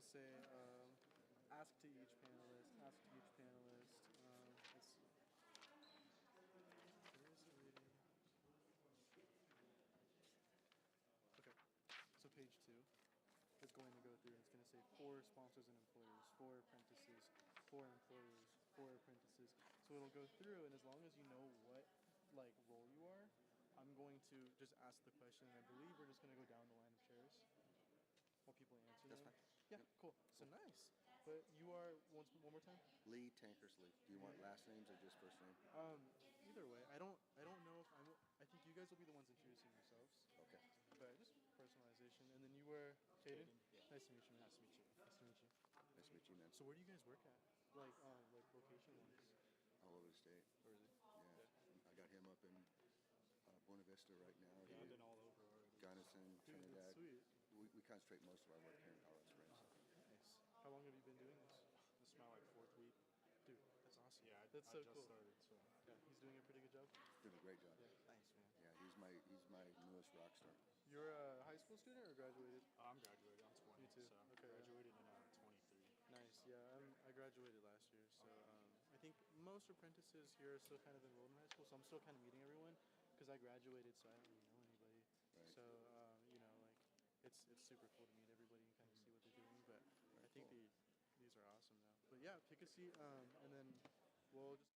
it'll say ask to each panelist, ask to each panelist. Let's see. Where is it reading? Okay, so page 2 is going to go through and it's going to say for sponsors and employers, for apprentices, for employers, for apprentices. So it'll go through, and as long as you know what like role you are, I'm going to just ask the question, and I believe we're just going to go down the line of chairs while people answer That's them. fine. Yeah, Yep. cool. So nice. But you are one more time. Lee Tankersley. Do you want last names or just first name? Either way, I don't know if I think you guys will be the ones introducing yourselves. Okay. But just personalization, and then you were Caden. Yeah. Nice to meet you, man. Nice to meet you. Nice to meet you. Nice to meet you, man. So where do you guys work at? Like location wise? All over the state. Or is it? Yeah. I got him up in Buena Vista right now. Yeah, I've been all over already. Gunnison, Dude, Trinidad. that's sweet. We concentrate most of our work here in Colorado Springs. Nice. How long have you been doing this? This is my like 4th week. Dude, that's awesome. Yeah, that's I so just cool. started. So Yeah, he's doing a pretty good job. Doing a great job. Yeah, thanks, man. Yeah, he's my newest rock star. You're a high school student or graduated? I'm graduated. I'm 20. Me too. So Okay, yeah. graduated in 23. Nice. Yeah, I graduated last year, so I think most apprentices here are still kind of enrolled in high school. So I'm still kind of meeting everyone because I graduated, so I don't really know anybody. Right. So like it's super cool to meet everybody and kind of see what they're doing. But I think cool. these are awesome now. But yeah, pick a seat, and then we'll just.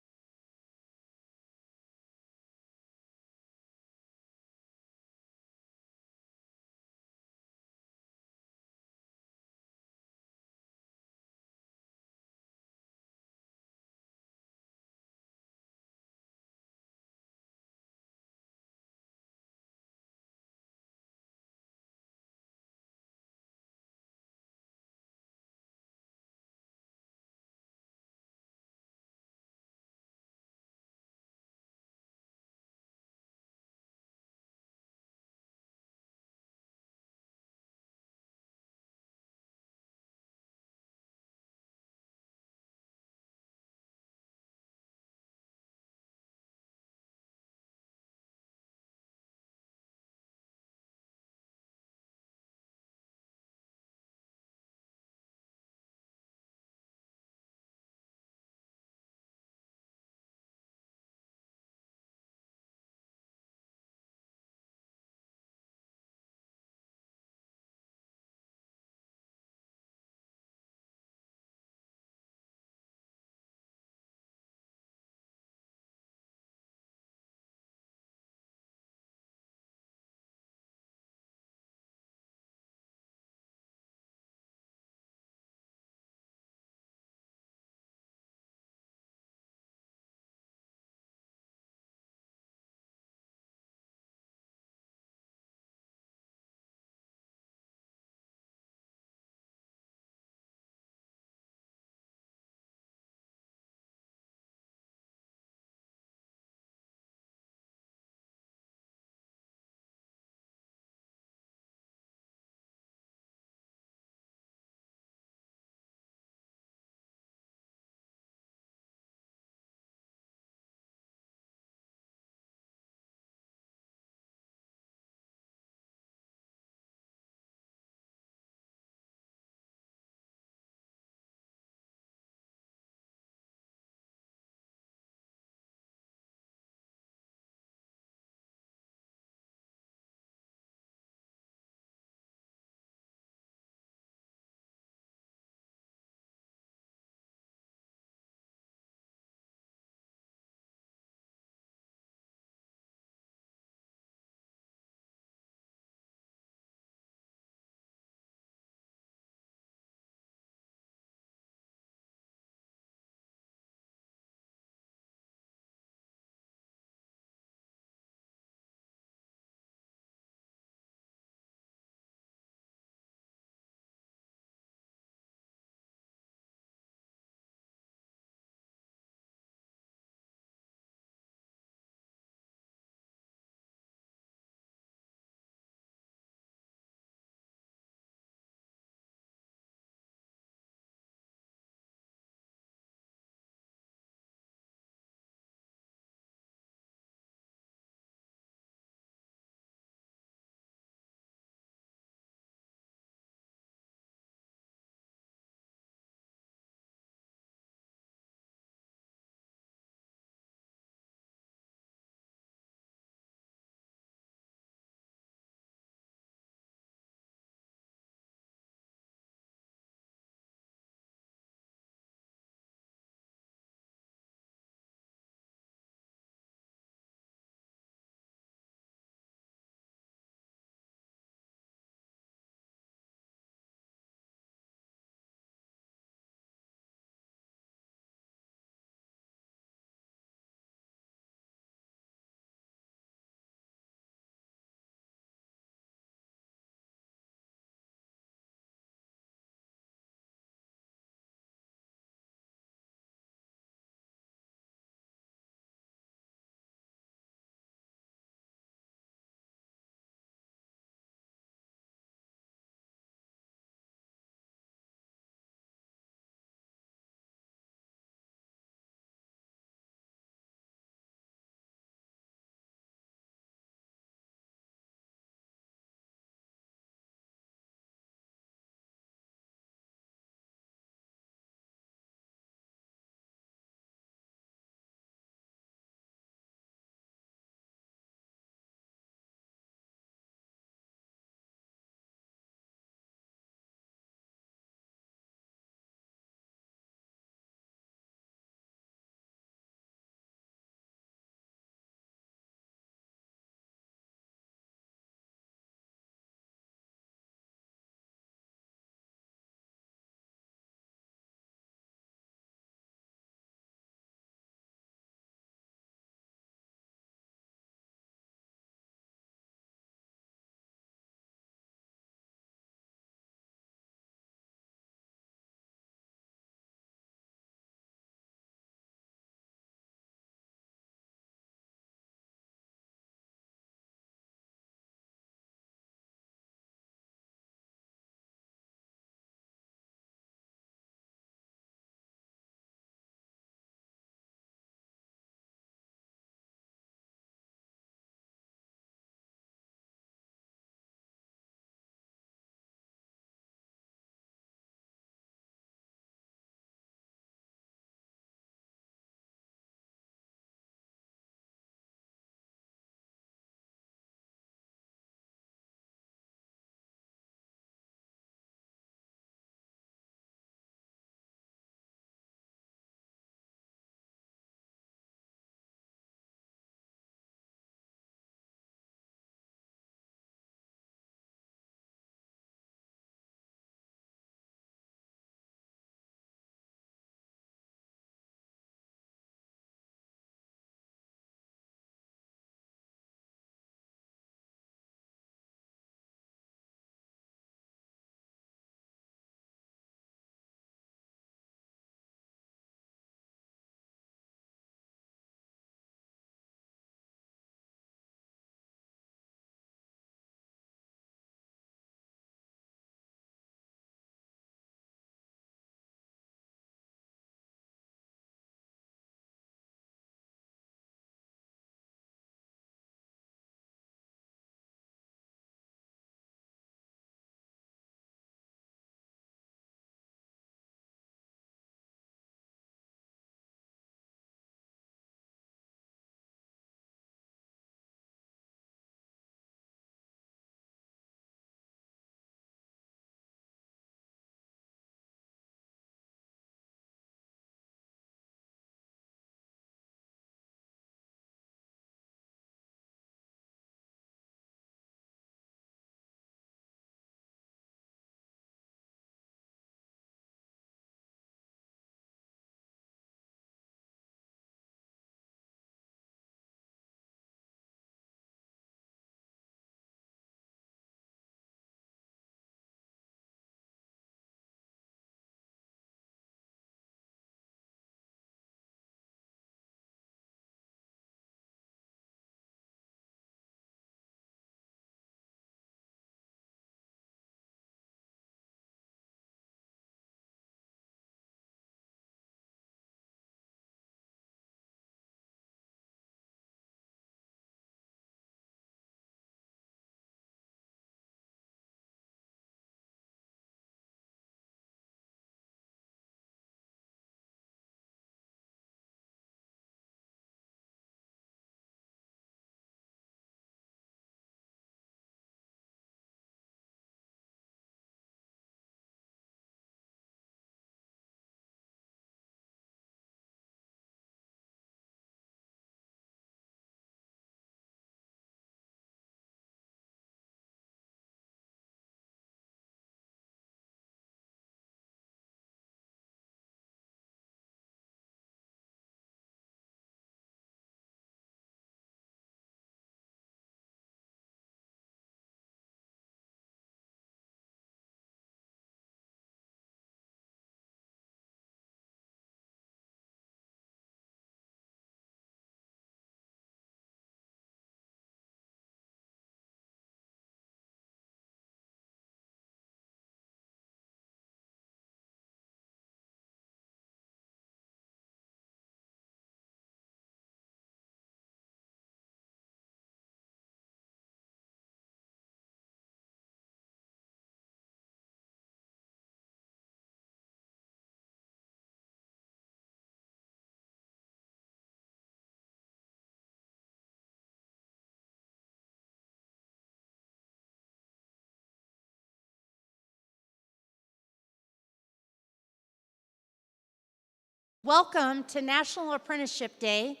Welcome to National Apprenticeship Day.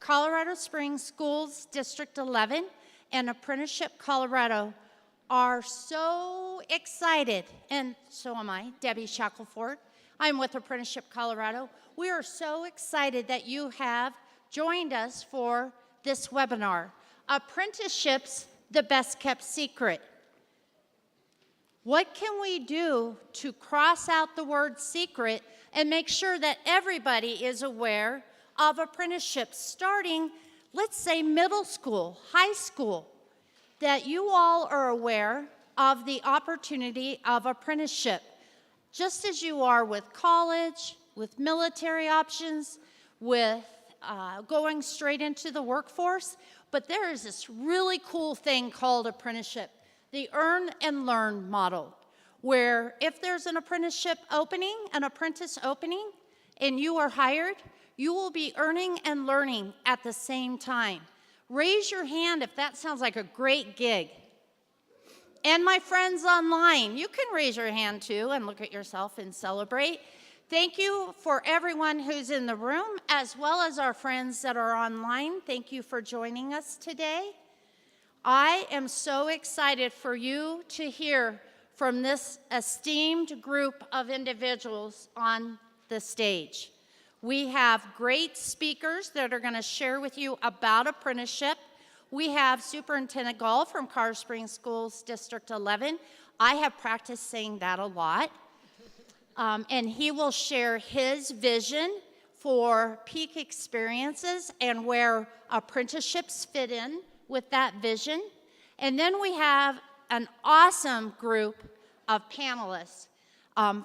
Colorado Springs Schools District 11 and Apprenticeship Colorado are so excited, and so am I, Debbie Shackelford. I'm with Apprenticeship Colorado. We are so excited that you have joined us for this webinar, Apprenticeships, the Best Kept Secret. What can we do to cross out the word secret and make sure that everybody is aware of apprenticeships starting, let's say, middle school, high school, that you all are aware of the opportunity of apprenticeship, just as you are with college, with military options, with going straight into the workforce. But there is this really cool thing called apprenticeship, the earn and learn model, where if there's an apprenticeship opening, an apprentice opening, and you are hired, you will be earning and learning at the same time. Raise your hand if that sounds like a great gig. And my friends online, you can raise your hand too and look at yourself and celebrate. Thank you for everyone who's in the room, as well as our friends that are online. Thank you for joining us today. I am so excited for you to hear from this esteemed group of individuals on the stage. We have great speakers that are going to share with you about apprenticeship. We have Superintendent Gall from Colorado Springs Schools District 11. I have practiced saying that a lot. And he will share his vision for peak experiences and where apprenticeships fit in with that vision. And then we have an awesome group of panelists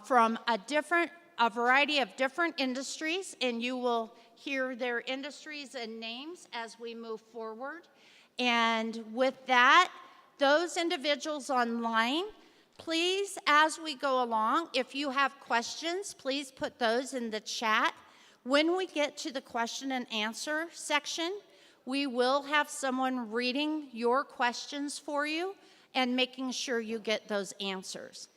from a variety of different industries, and you will hear their industries and names as we move forward. And with that, those individuals online, please, as we go along, if you have questions, please put those in the chat. When we get to the question and answer section, we will have someone reading your questions for you and making sure you get those answers.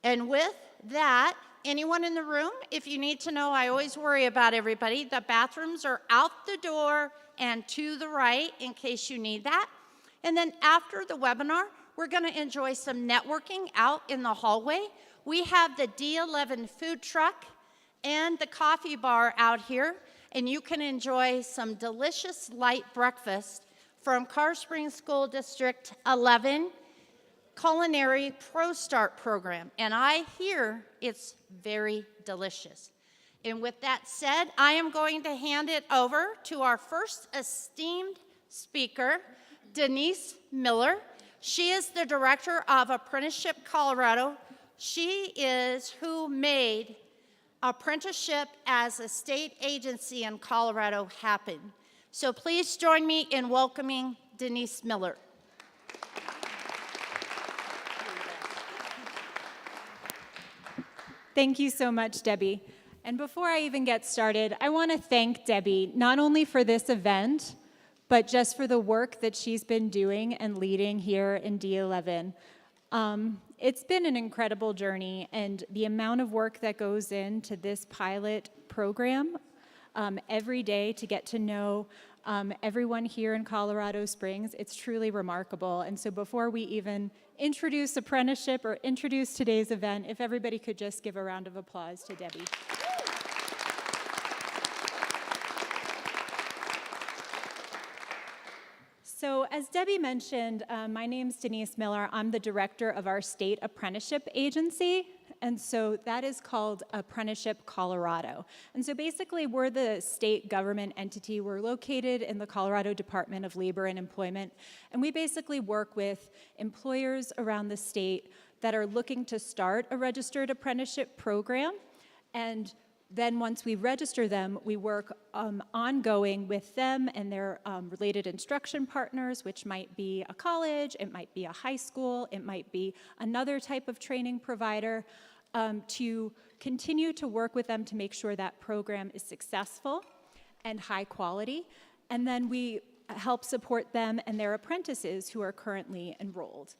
And with that, anyone in the room, if you need to know, I always worry about everybody. The bathrooms are out the door and to the right in case you need that. And then after the webinar, we're going to enjoy some networking out in the hallway. We have the D11 food truck and the coffee bar out here, and you can enjoy some delicious light breakfast from Colorado Springs School District 11 Culinary Pro Start program, and I hear it's very delicious. And with that said, I am going to hand it over to our first esteemed speaker, Denise Miller. She is the director of Apprenticeship Colorado. She is who made apprenticeship as a state agency in Colorado happen. So please join me in welcoming Denise Miller. Thank you so much, Debbie. And before I even get started, I want to thank Debbie not only for this event, but just for the work that she's been doing and leading here in D11. It's been an incredible journey, and the amount of work that goes into this pilot program every day to get to know everyone here in Colorado Springs, it's truly remarkable. And so before we even introduce apprenticeship or introduce today's event, if everybody could just give a round of applause to Debbie. So as Debbie mentioned, my name's Denise Miller. I'm the director of our state apprenticeship agency. And so that is called Apprenticeship Colorado. And so basically we're the state government entity. We're located in the Colorado Department of Labor and Employment. And we basically work with employers around the state that are looking to start a registered apprenticeship program. And then once we register them, we work ongoing with them and their related instruction partners, which might be a college, it might be a high school, it might be another type of training provider, to continue to work with them to make sure that program is successful and high quality. And then we help support them and their apprentices who are currently enrolled.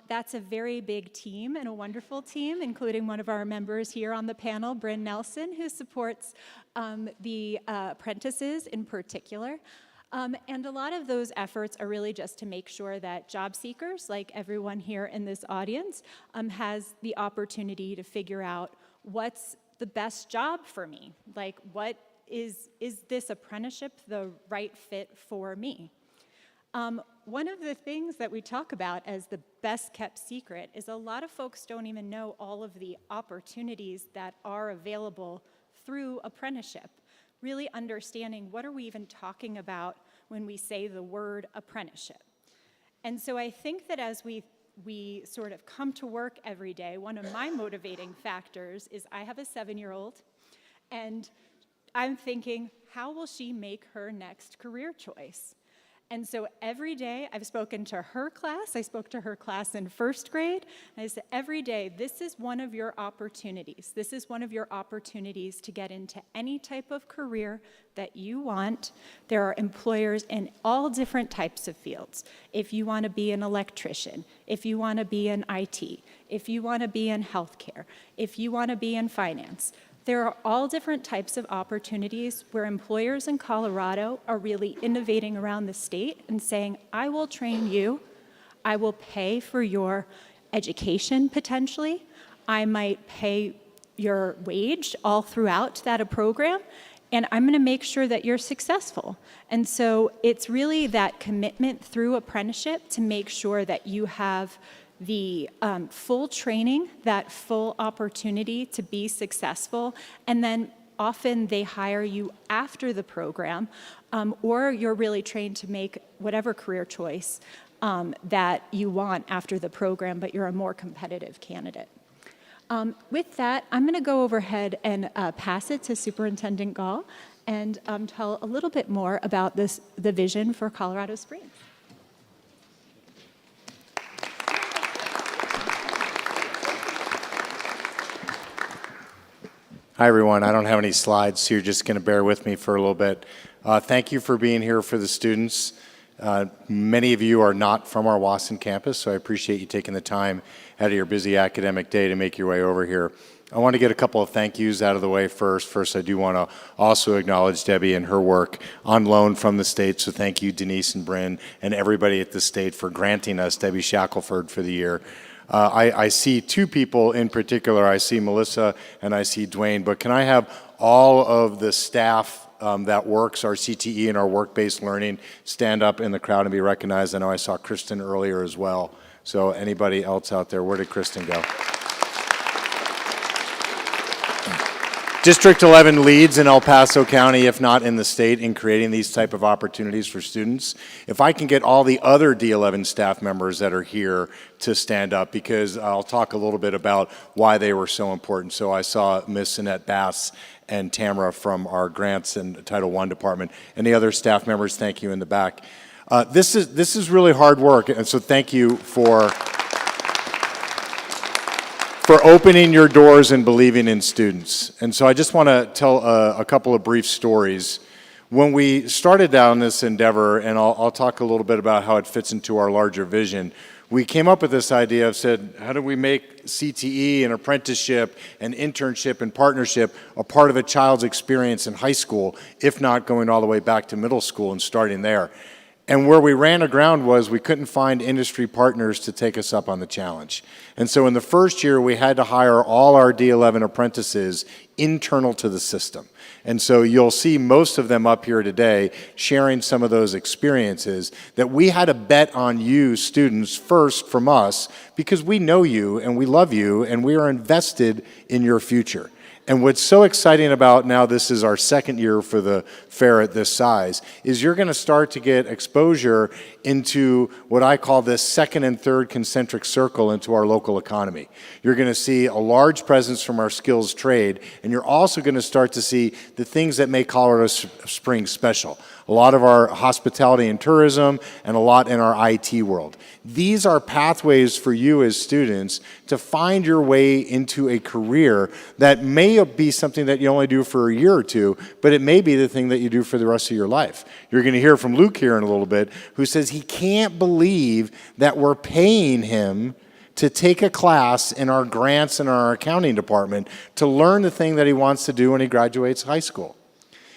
That's a very big team and a wonderful team, including one of our members here on the panel, Bryn Nelson, who supports the apprentices in particular. And a lot of those efforts are really just to make sure that job seekers, like everyone here in this audience, has the opportunity to figure out what's the best job for me. Like, is this apprenticeship the right fit for me? One of the things that we talk about as the best kept secret is a lot of folks don't even know all of the opportunities that are available through apprenticeship. Really understanding what are we even talking about when we say the word apprenticeship. And so I think that as we sort of come to work every day, one of my motivating factors is I have a 7-year-old, and I'm thinking, how will she make her next career choice? And so every day, I've spoken to her class. I spoke to her class in 1st grade. And I said, every day, this is one of your opportunities. This is one of your opportunities to get into any type of career that you want. There are employers in all different types of fields. If you want to be an electrician, if you want to be in IT, if you want to be in healthcare, if you want to be in finance, there are all different types of opportunities where employers in Colorado are really innovating around the state and saying, I will train you, I will pay for your education potentially, I might pay your wage all throughout that program, and I'm going to make sure that you're successful. And so it's really that commitment through apprenticeship to make sure that you have the full training, that full opportunity to be successful, and then often they hire you after the program, or you're really trained to make whatever career choice that you want after the program, but you're a more competitive candidate. With that, I'm going to go overhead and pass it to Superintendent Gall and tell a little bit more about the vision for Colorado Springs. Hi, everyone. I don't have any slides, so you're just going to bear with me for a little bit. Thank you for being here for the students. Many of you are not from our Wasson campus, so I appreciate you taking the time out of your busy academic day to make your way over here. I want to get a couple of thank yous out of the way first. First, I do want to also acknowledge Debbie and her work on loan from the state, so thank you, Denise and Bryn, and everybody at the state for granting us Debbie Shackelford for the year. I see 2 people in particular. I see Melissa and I see Dwayne, but can I have all of the staff that works our CTE and our work-based learning stand up in the crowd and be recognized? I know I saw Kristen earlier as well. So anybody else out there, where did Kristen go? District 11 leads in El Paso County, if not in the state, in creating these type of opportunities for students. If I can get all the other D11 staff members that are here to stand up, because I'll talk a little bit about why they were so important. So I saw Miss Annette Bass and Tamara from our grants and Title I department. And the other staff members, thank you in the back. This is really hard work, and so thank you for opening your doors and believing in students. And so I just want to tell a couple of brief stories. When we started down this endeavor, and I'll talk a little bit about how it fits into our larger vision, we came up with this idea of said, how do we make CTE and apprenticeship and internship and partnership a part of a child's experience in high school, if not going all the way back to middle school and starting there? And where we ran aground was we couldn't find industry partners to take us up on the challenge. And so in the first year, we had to hire all our D11 apprentices internal to the system. And so you'll see most of them up here today sharing some of those experiences that we had to bet on you students first from us because we know you and we love you and we are invested in your future. And what's so exciting about now, this is our second year for the fair at this size, is you're going to start to get exposure into what I call this second and third concentric circle into our local economy. You're going to see a large presence from our skills trade, and you're also going to start to see the things that make Colorado Springs special. A lot of our hospitality and tourism, and a lot in our IT world. These are pathways for you as students to find your way into a career that may may be something that you only do for a year or two, but it may be the thing that you do for the rest of your life. You're going to hear from Luke here in a little bit, who says he can't believe that we're paying him to take a class in our grants and our accounting department to learn the thing that he wants to do when he graduates high school.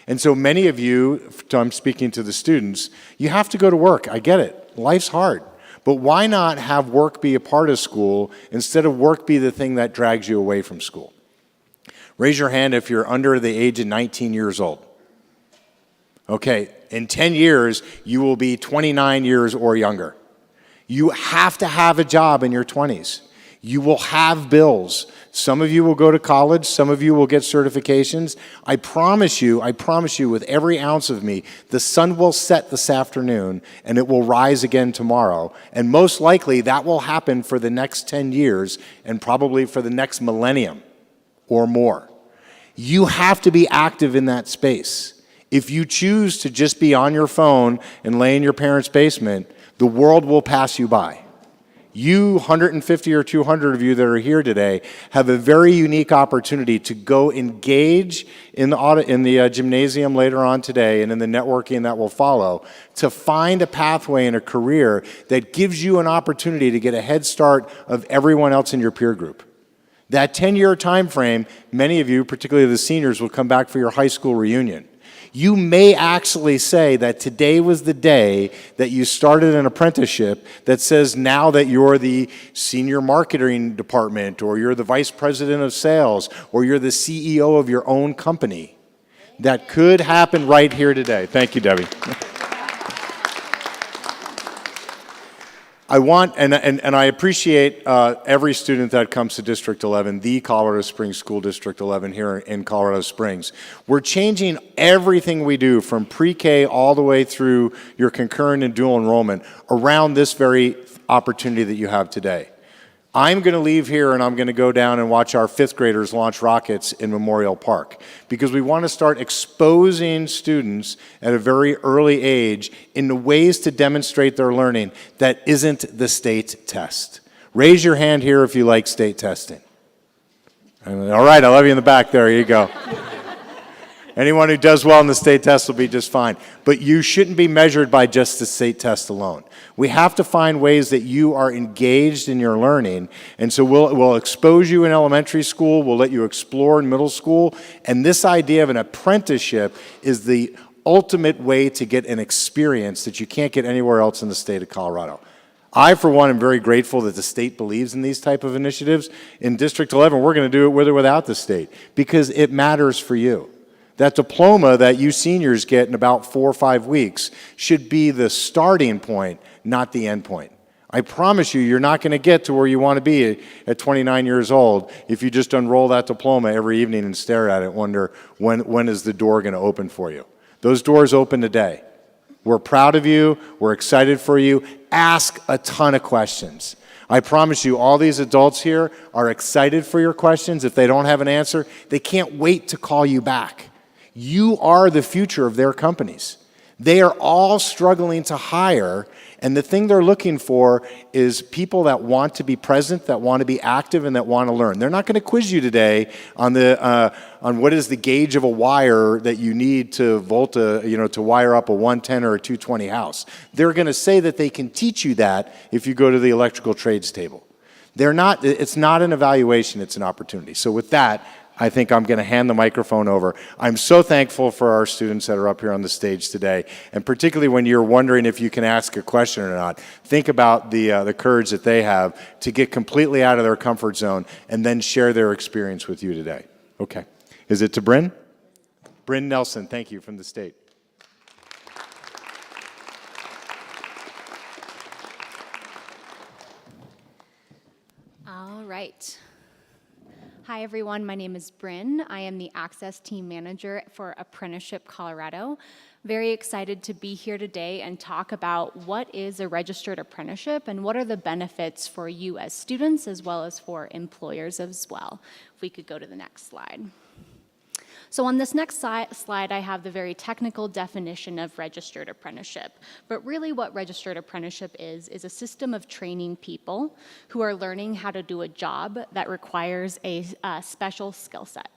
And so many of you, I'm speaking to the students, you have to go to work. I get it. Life's hard. But why not have work be a part of school instead of work be the thing that drags you away from school? Raise your hand if you're under the age of 19 years old. Okay, in 10 years, you will be 29 years or younger. You have to have a job in your 20s. You will have bills. Some of you will go to college. Some of you will get certifications. I promise you with every ounce of me, the sun will set this afternoon and it will rise again tomorrow. And most likely that will happen for the next 10 years and probably for the next millennium or more. You have to be active in that space. If you choose to just be on your phone and lay in your parents' basement, the world will pass you by. You, 150 or 200 of you that are here today, have a very unique opportunity to go engage in the gymnasium later on today and in the networking that will follow to find a pathway and a career that gives you an opportunity to get a head start of everyone else in your peer group. That 10-year time frame, many of you, particularly the seniors, will come back for your high school reunion. You may actually say that today was the day that you started an apprenticeship that says now that you're the senior marketing department or you're the vice president of sales or you're the CEO of your own company. That could happen right here today. Thank you, Debbie. I want, and I appreciate every student that comes to District 11, the Colorado Springs School District 11 here in Colorado Springs. We're changing everything we do from pre-K all the way through your concurrent and dual enrollment around this very opportunity that you have today. I'm going to leave here and I'm going to go down and watch our fifth graders launch rockets in Memorial Park because we want to start exposing students at a very early age in the ways to demonstrate their learning that isn't the state test. Raise your hand here if you like state testing. All right, I love you in the back there. Here you go. Anyone who does well in the state test will be just fine. But you shouldn't be measured by just the state test alone. We have to find ways that you are engaged in your learning. And so we'll expose you in elementary school. We'll let you explore in middle school. And this idea of an apprenticeship is the ultimate way to get an experience that you can't get anywhere else in the state of Colorado. I, for one, am very grateful that the state believes in these type of initiatives. In District 11, we're going to do it with or without the state because it matters for you. That diploma that you seniors get in about 4 or 5 weeks should be the starting point, not the end point. I promise you, you're not going to get to where you want to be at 29 years old if you just unroll that diploma every evening and stare at it and wonder when is the door going to open for you. Those doors open today. We're proud of you. We're excited for you. Ask a ton of questions. I promise you, all these adults here are excited for your questions. If they don't have an answer, they can't wait to call you back. You are the future of their companies. They are all struggling to hire, and the thing they're looking for is people that want to be present, that want to be active, and that want to learn. They're not going to quiz you today on what is the gauge of a wire that you need to to wire up a 110 or a 220 house. They're going to say that they can teach you that if you go to the electrical trades table. It's not an evaluation, it's an opportunity. So with that, I think I'm going to hand the microphone over. I'm so thankful for our students that are up here on the stage today, and particularly when you're wondering if you can ask a question or not, think about the courage that they have to get completely out of their comfort zone and then share their experience with you today. Okay. Is it to Bryn? Bryn Nelson, thank you, from the state. All right. Hi, everyone. My name is Bryn. I am the Access Team Manager for Apprenticeship Colorado. Very excited to be here today and talk about what is a registered apprenticeship and what are the benefits for you as students as well as for employers as well. If we could go to the next slide. So on this next slide, I have the very technical definition of registered apprenticeship. But really what registered apprenticeship is a system of training people who are learning how to do a job that requires a special skill set.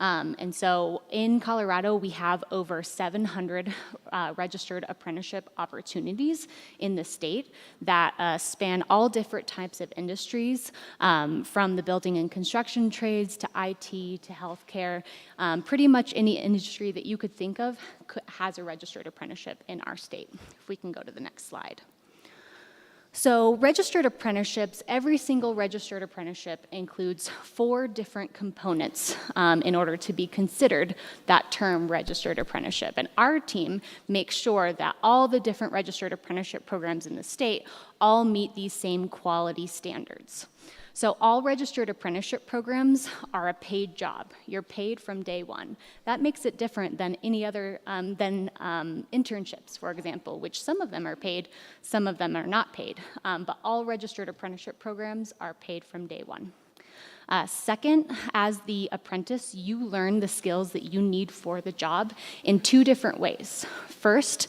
And so in Colorado, we have over 700 registered apprenticeship opportunities in the state that span all different types of industries, from the building and construction trades to IT to healthcare. Pretty much any industry that you could think of has a registered apprenticeship in our state. If we can go to the next slide. So registered apprenticeships, every single registered apprenticeship includes 4 different components in order to be considered that term registered apprenticeship. And our team makes sure that all the different registered apprenticeship programs in the state all meet these same quality standards. So all registered apprenticeship programs are a paid job. You're paid from day one. That makes it different than any other, internships, for example, which some of them are paid, some of them are not paid. But all registered apprenticeship programs are paid from day one. Second, as the apprentice, you learn the skills that you need for the job in 2 different ways. First,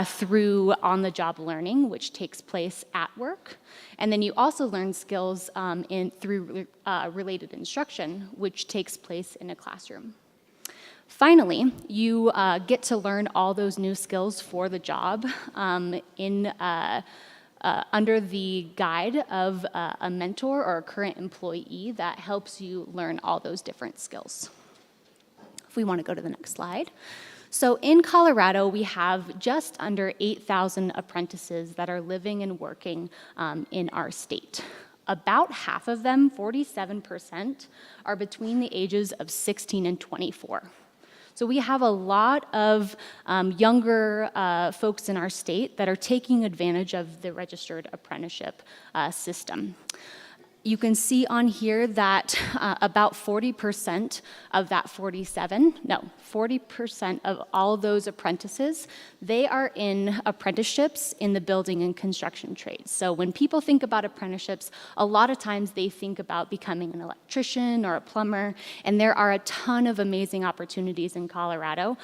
through on-the-job learning, which takes place at work, and then you also learn skills through related instruction, which takes place in a classroom. Finally, you get to learn all those new skills for the job under the guide of a mentor or a current employee that helps you learn all those different skills. If we want to go to the next slide. So in Colorado, we have just under 8,000 apprentices that are living and working in our state. About half of them, 47%, are between the ages of 16 and 24. So we have a lot of younger folks in our state that are taking advantage of the registered apprenticeship system. You can see on here that about 40% of that 40% of all those apprentices, they are in apprenticeships in the building and construction trades. So when people think about apprenticeships, a lot of times they think about becoming an electrician or a plumber, and there are a ton of amazing opportunities in Colorado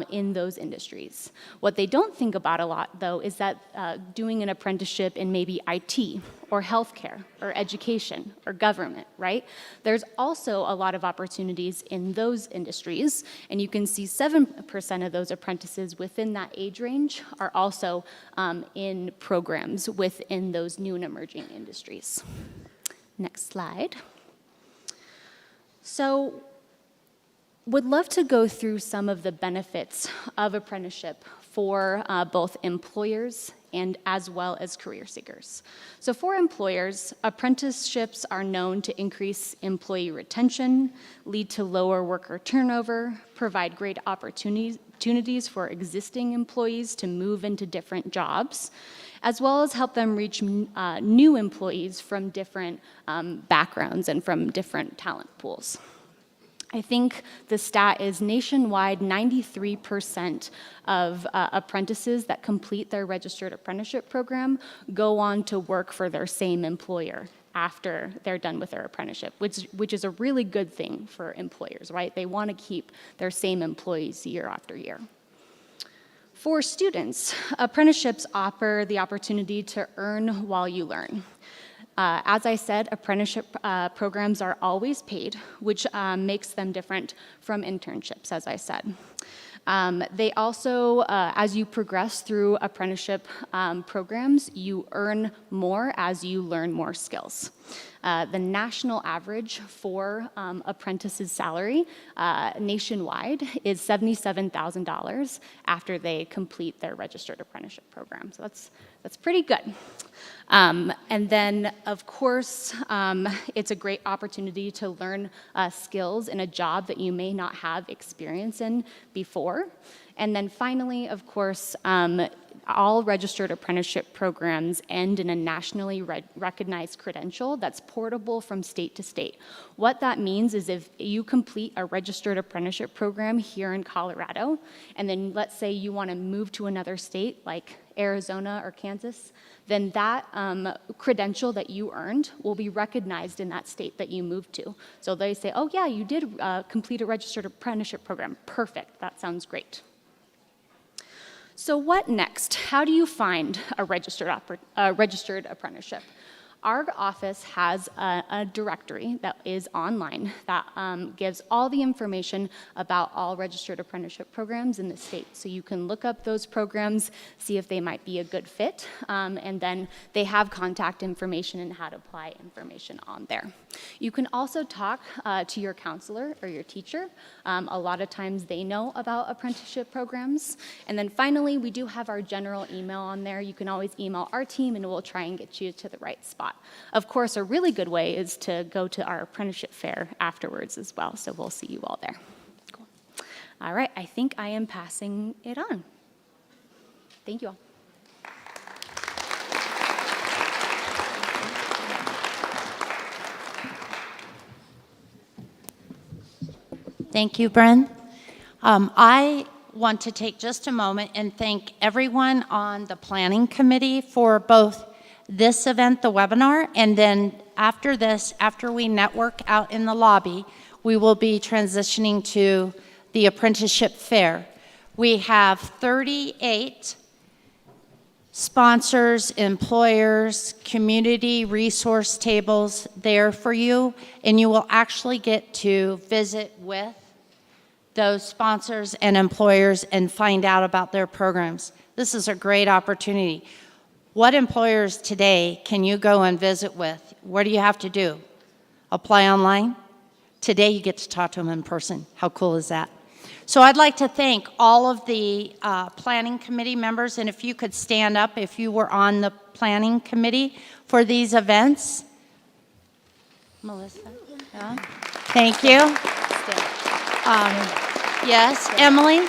in those industries. What they don't think about a lot, though, is that doing an apprenticeship in maybe IT or healthcare or education or government, right? There's also a lot of opportunities in those industries, and you can see 7% of those apprentices within that age range are also in programs within those new and emerging industries. Next slide. So, would love to go through some of the benefits of apprenticeship for both employers and as well as career seekers. So for employers, apprenticeships are known to increase employee retention, lead to lower worker turnover, provide great opportunities for existing employees to move into different jobs, as well as help them reach new employees from different backgrounds and from different talent pools. I think the stat is nationwide, 93% of apprentices that complete their registered apprenticeship program go on to work for their same employer after they're done with their apprenticeship, which is a really good thing for employers, right? They want to keep their same employees year after year. For students, apprenticeships offer the opportunity to earn while you learn. As I said, apprenticeship programs are always paid, which makes them different from internships, as I said. They also, as you progress through apprenticeship programs, you earn more as you learn more skills. The national average for apprentices' salary nationwide is $77,000 after they complete their registered apprenticeship program. So that's pretty good. And then, of course, it's a great opportunity to learn skills in a job that you may not have experience in before. And then finally, of course, all registered apprenticeship programs end in a nationally recognized credential that's portable from state to state. What that means is if you complete a registered apprenticeship program here in Colorado, and then let's say you want to move to another state like Arizona or Kansas, then that credential that you earned will be recognized in that state that you moved to. So they say, oh yeah, you did complete a registered apprenticeship program. Perfect, that sounds great. So what next? How do you find a registered apprenticeship? our office has a directory that is online that gives all the information about all registered apprenticeship programs in the state. So you can look up those programs, see if they might be a good fit, and then they have contact information and how to apply information on there. You can also talk to your counselor or your teacher. A lot of times they know about apprenticeship programs. And then finally, we do have our general email on there. You can always email our team and we'll try and get you to the right spot. Of course, a really good way is to go to our apprenticeship fair afterwards as well. So we'll see you all there. Cool. All right, I think I am passing it on. Thank you all. Thank you, Bren. I want to take just a moment and thank everyone on the planning committee for both this event, the webinar, and then after this, after we network out in the lobby, we will be transitioning to the apprenticeship fair. We have 38 sponsors, employers, community resource tables there for you, and you will actually get to visit with those sponsors and employers and find out about their programs. This is a great opportunity. What employers today can you go and visit with? What do you have to do? Apply online? Today you get to talk to them in person. How cool is that? So I'd like to thank all of the planning committee members, and if you could stand up if you were on the planning committee for these events. Melissa? Yeah. Thank you. Yes, Emily.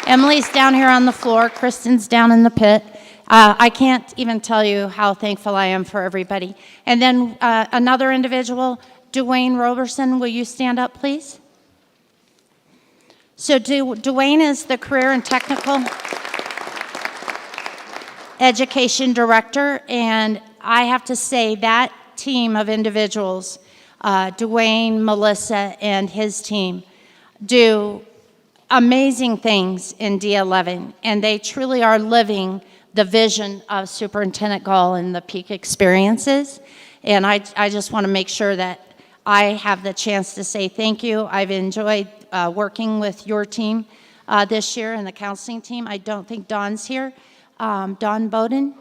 Emily's down here on the floor. Kristen's down in the pit. I can't even tell you how thankful I am for everybody. And then another individual, Dwayne Roberson, will you stand up, please? So Dwayne is the Career and Technical Education Director, and I have to say that team of individuals, Dwayne, Melissa, and his team, do amazing things in D11, and they truly are living the vision of Superintendent Gall and the peak experiences. And I just want to make sure that I have the chance to say thank you. I've enjoyed working with your team this year and the counseling team. I don't think Dawn's here, Dawn Bowden.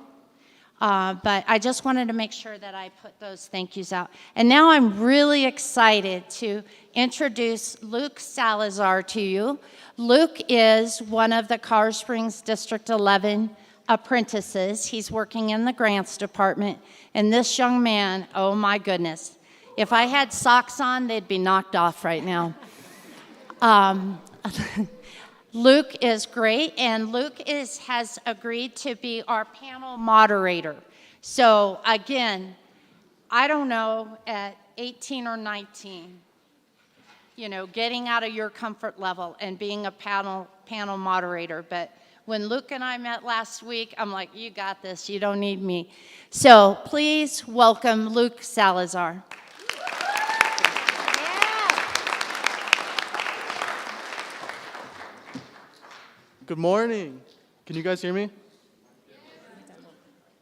But I just wanted to make sure that I put those thank yous out. And now I'm really excited to introduce Luke Salazar to you. Luke is one of the Colorado Springs District 11 apprentices. He's working in the grants department. And this young man, oh my goodness, if I had socks on, they'd be knocked off right now. Luke is great, and Luke has agreed to be our panel moderator. So again, I don't know, at 18 or 19, you know, getting out of your comfort level and being a panel moderator. But when Luke and I met last week, I'm like, you got this, you don't need me. So please welcome Luke Salazar. Good morning. Can you guys hear me?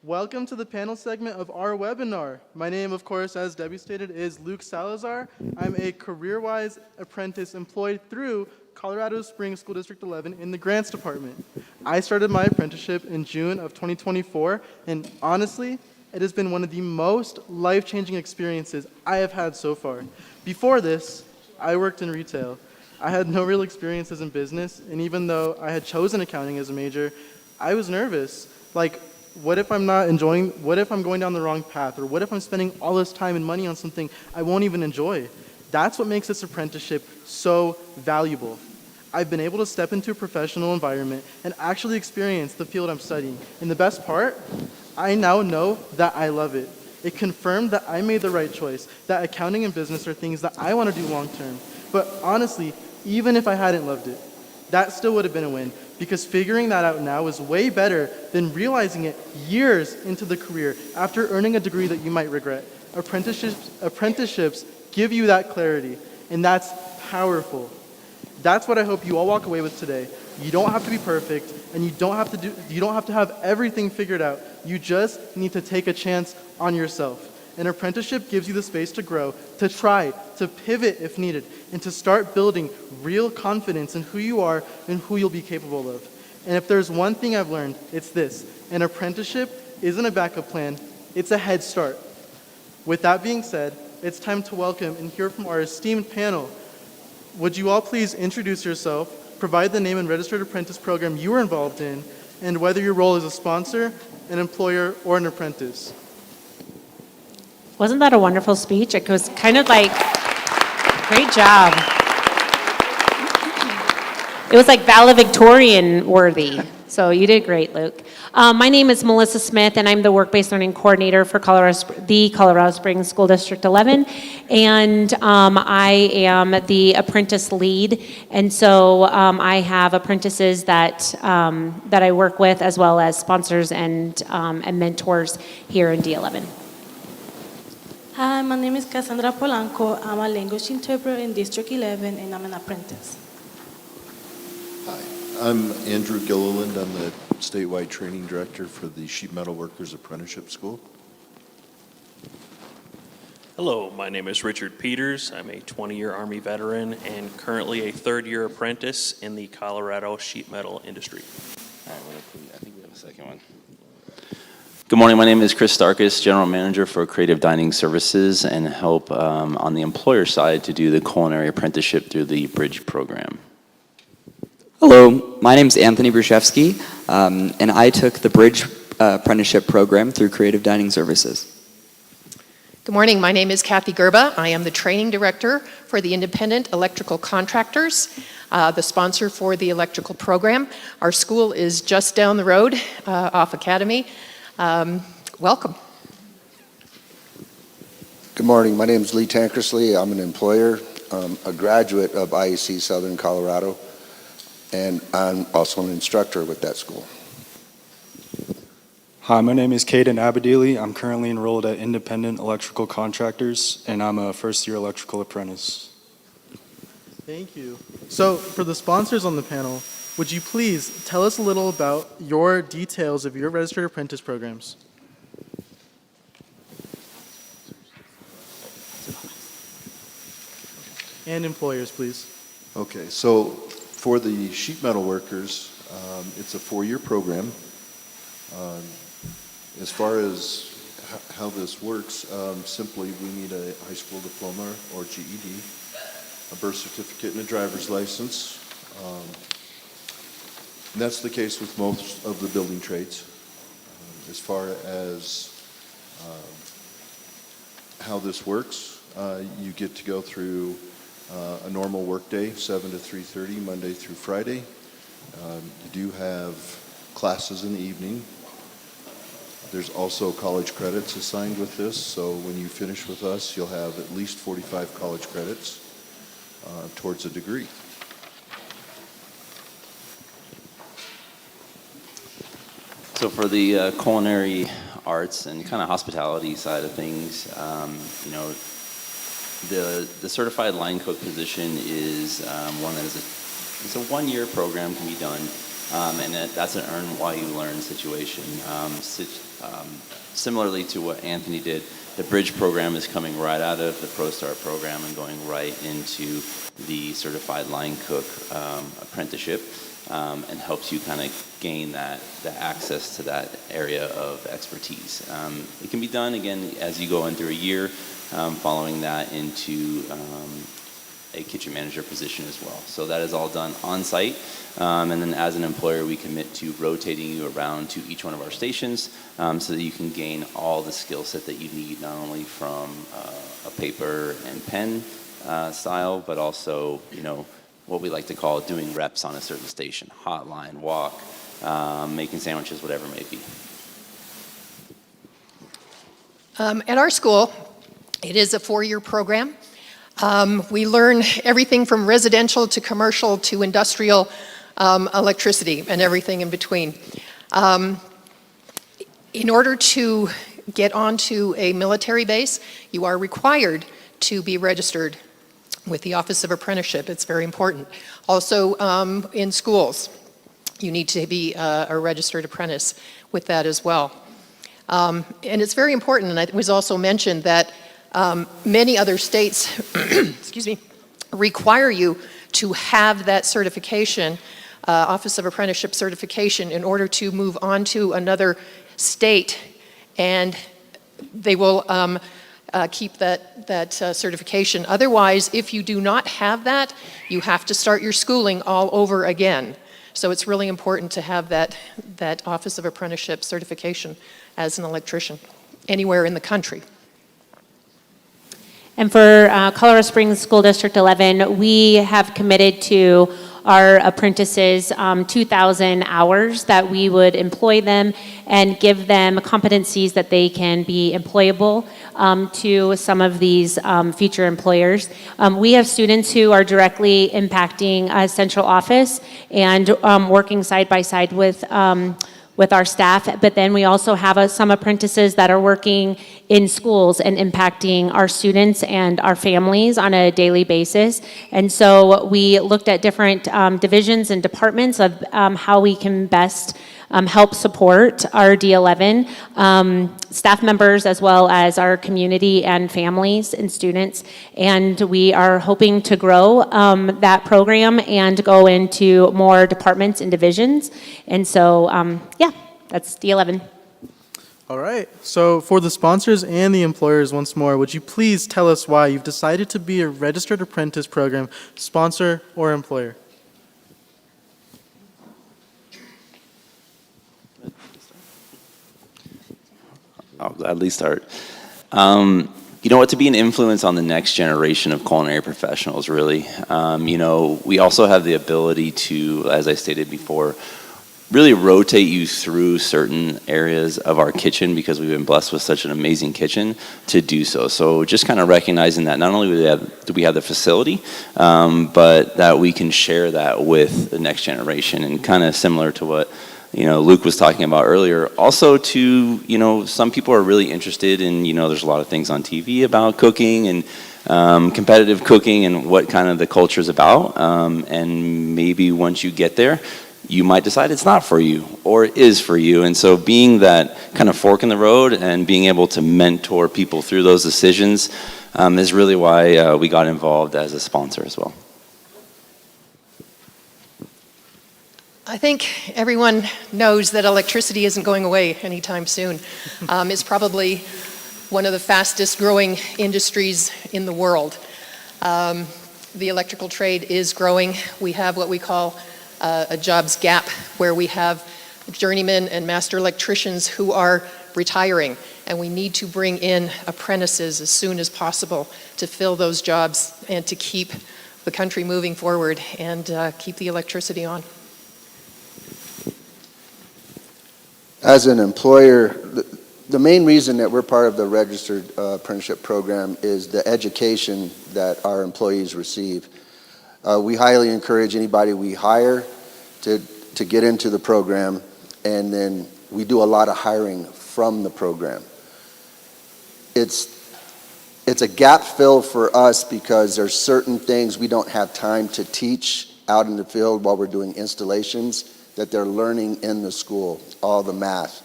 Welcome to the panel segment of our webinar. My name, of course, as Debbie stated, is Luke Salazar. I'm a career-wise apprentice employed through Colorado Springs School District 11 in the grants department. I started my apprenticeship in June of 2024, and honestly, it has been one of the most life-changing experiences I have had so far. Before this, I worked in retail. I had no real experiences in business, and even though I had chosen accounting as a major, I was nervous. Like, what if I'm going down the wrong path? Or what if I'm spending all this time and money on something I won't even enjoy? That's what makes this apprenticeship so valuable. I've been able to step into a professional environment and actually experience the field I'm studying. And the best part, I now know that I love it. It confirmed that I made the right choice, that accounting and business are things that I want to do long term. But honestly, even if I hadn't loved it, that still would have been a win, because figuring that out now is way better than realizing it years into the career after earning a degree that you might regret. Apprenticeships give you that clarity, and that's powerful. That's what I hope you all walk away with today. You don't have to be perfect, and you don't have to have everything figured out. You just need to take a chance on yourself. An apprenticeship gives you the space to grow, to try, to pivot if needed, and to start building real confidence in who you are and who you'll be capable of. And if there's one thing I've learned, it's this: an apprenticeship isn't a backup plan, it's a head start. With that being said, it's time to welcome and hear from our esteemed panel. Would you all please introduce yourself, provide the name and registered apprentice program you are involved in, and whether your role is a sponsor, an employer, or an apprentice. Wasn't that a wonderful speech? It was kind of like, great job. It was like valedictorian worthy. So you did great, Luke. My name is Melissa Smith, and I'm the Work-Based Learning Coordinator for the Colorado Springs School District 11. And I am the apprentice lead. And so I have apprentices that I work with, as well as sponsors and mentors here in D11. Hi, my name is Cassandra Polanco. I'm a language interpreter in District 11, and I'm an apprentice. Hi, I'm Andrew Gilliland. I'm the statewide training director for the Sheet Metal Workers Apprenticeship School. Hello, my name is Richard Peters. I'm a 20-year Army veteran and currently a third-year apprentice in the Colorado sheet metal industry. All right, I think we have a second one. Good morning, my name is Chris Starkus, General Manager for Creative Dining Services, and help on the employer side to do the culinary apprenticeship through the Bridge program. Hello, my name is Anthony Bruszewski, and I took the Bridge apprenticeship program through Creative Dining Services. Good morning, my name is Kathy Gerba. I am the training director for the Independent Electrical Contractors, the sponsor for the electrical program. Our school is just down the road off Academy. Welcome. Good morning. My name is Lee Tankersley. I'm an employer, a graduate of IEC Southern Colorado, and I'm also an instructor with that school. Hi, my name is Caden Abadili. I'm currently enrolled at Independent Electrical Contractors, and I'm a first-year electrical apprentice. Thank you. So, for the sponsors on the panel, would you please tell us a little about your details of your registered apprentice programs? And employers, please. Okay, so for the sheet metal workers, it's a 4-year program. As far as how this works, simply we need a high school diploma or GED, a birth certificate, and a driver's license. And that's the case with most of the building trades. As far as how this works, you get to go through a normal workday, 7 to 3:30, Monday through Friday. You do have classes in the evening. There's also college credits assigned with this, so when you finish with us, you'll have at least 45 college credits towards a degree. So for the culinary arts and kind of hospitality side of things, you know, the certified line cook position is one that is it's a 1-year program, can be done, and that's an earn while you learn situation. Similarly to what Anthony did, the Bridge program is coming right out of the ProStart program and going right into the certified line cook apprenticeship. And helps you kind of gain that access to that area of expertise. It can be done, again, as you go in through a year, following that into a kitchen manager position as well. So that is all done on site. And then as an employer, we commit to rotating you around to each one of our stations so that you can gain all the skill set that you need, not only from a paper and pen style, but also, you know, what we like to call doing reps on a certain station, hotline, walk, making sandwiches, whatever it may be. At our school, it is a 4-year program. We learn everything from residential to commercial to industrial electricity and everything in between. In order to get onto a military base, you are required to be registered with the Office of Apprenticeship. It's very important. Also, in schools, you need to be a registered apprentice with that as well. And it's very important, and it was also mentioned that many other states, excuse me, require you to have that certification, Office of Apprenticeship certification, in order to move on to another state, and they will keep that certification. Otherwise, if you do not have that, you have to start your schooling all over again. So it's really important to have that Office of Apprenticeship certification as an electrician anywhere in the country. And for Colorado Springs School District 11, we have committed to our apprentices 2,000 hours that we would employ them and give them competencies that they can be employable to some of these future employers. We have students who are directly impacting central office and working side by side with our staff, but then we also have some apprentices that are working in schools and impacting our students and our families on a daily basis. And so we looked at different divisions and departments of how we can best help support our D11 staff members as well as our community and families and students. And we are hoping to grow that program and go into more departments and divisions. And so, yeah, that's D11. All right. So for the sponsors and the employers, once more, would you please tell us why you've decided to be a registered apprentice program sponsor or employer? I'll gladly start. You know what, to be an influence on the next generation of culinary professionals, really. You know, we also have the ability to, as I stated before, really rotate you through certain areas of our kitchen because we've been blessed with such an amazing kitchen to do so. So just kind of recognizing that not only do we have the facility, but that we can share that with the next generation, and kind of similar to what Luke was talking about earlier. Also to, some people are really interested in, there's a lot of things on TV about cooking and competitive cooking and what kind of the culture is about. And maybe once you get there, you might decide it's not for you or it is for you. And so being that kind of fork in the road and being able to mentor people through those decisions is really why we got involved as a sponsor as well. I think everyone knows that electricity isn't going away anytime soon. It's probably one of the fastest growing industries in the world. The electrical trade is growing. We have what we call a jobs gap, where we have journeymen and master electricians who are retiring, and we need to bring in apprentices as soon as possible to fill those jobs and to keep the country moving forward and keep the electricity on. As an employer, the main reason that we're part of the registered apprenticeship program is the education that our employees receive. We highly encourage anybody we hire to get into the program, and then we do a lot of hiring from the program. It's a gap fill for us because there's certain things we don't have time to teach out in the field while we're doing installations that they're learning in the school, all the math.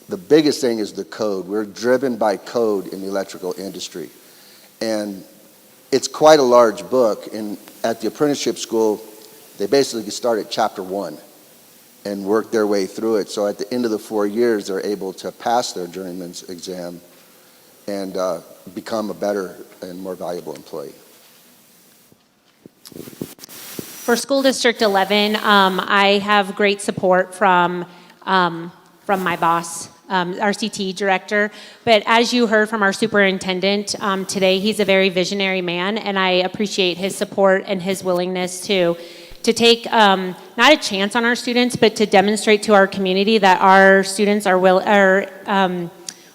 The biggest thing is the code. We're driven by code in the electrical industry. And it's quite a large book, and at the apprenticeship school, they basically start at chapter 1 and work their way through it. So at the end of the 4 years, they're able to pass their journeyman's exam and become a better and more valuable employee. For School District 11, I have great support from my boss, our CT director. But as you heard from our superintendent today, he's a very visionary man, and I appreciate his support and his willingness to take not a chance on our students, but to demonstrate to our community that our students are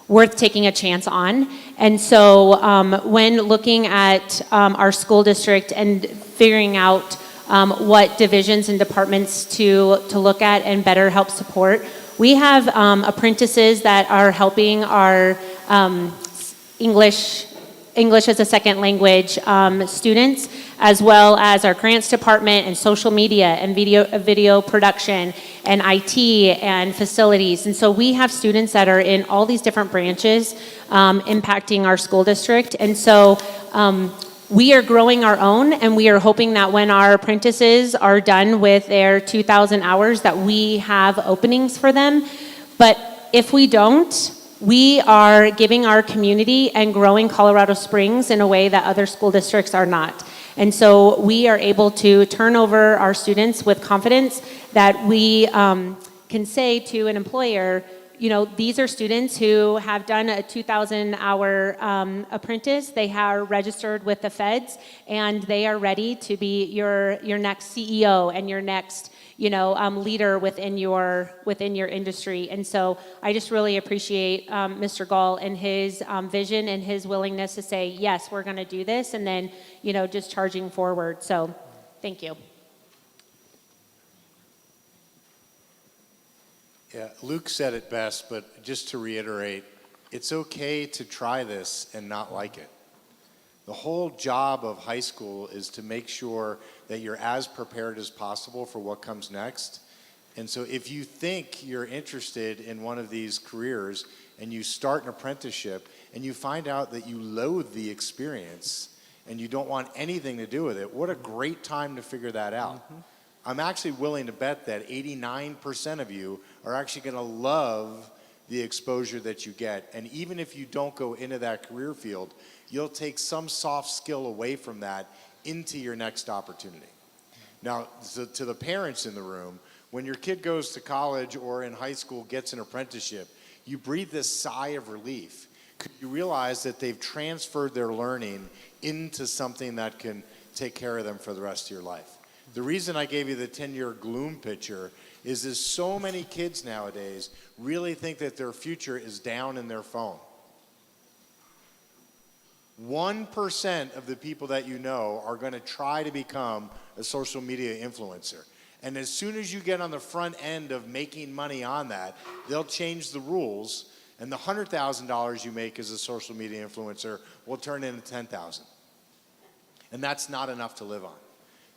worth taking a chance on. And so when looking at our school district and figuring out what divisions and departments to look at and better help support, we have apprentices that are helping our English English as a second language students, as well as our grants department and social media and video production and IT and facilities. And so we have students that are in all these different branches impacting our school district. And so we are growing our own, and we are hoping that when our apprentices are done with their 2,000 hours that we have openings for them. But if we don't, we are giving our community and growing Colorado Springs in a way that other school districts are not. And so we are able to turn over our students with confidence that we can say to an employer, you know, these are students who have done a 2,000-hour apprentice. They are registered with the feds, and they are ready to be your next CEO and your next, you know, leader within your industry. And so I just really appreciate Mr. Gall and his vision and his willingness to say, yes, we're going to do this, and then, you know, just charging forward. So thank you. Yeah, Luke said it best, but just to reiterate, it's okay to try this and not like it. The whole job of high school is to make sure that you're as prepared as possible for what comes next. And so if you think you're interested in one of these careers and you start an apprenticeship and you find out that you loathe the experience and you don't want anything to do with it, what a great time to figure that out. Mm-hmm. I'm actually willing to bet that 89% of you are actually going to love the exposure that you get. And even if you don't go into that career field, you'll take some soft skill away from that into your next opportunity. Now, to the parents in the room, when your kid goes to college or in high school gets an apprenticeship, you breathe this sigh of relief. You realize that they've transferred their learning into something that can take care of them for the rest of your life. The reason I gave you the 10-year gloom picture is so many kids nowadays really think that their future is down in their phone. 1% of the people that you know are going to try to become a social media influencer. And as soon as you get on the front end of making money on that, they'll change the rules, and the $100,000 you make as a social media influencer will turn into $10,000. And that's not enough to live on.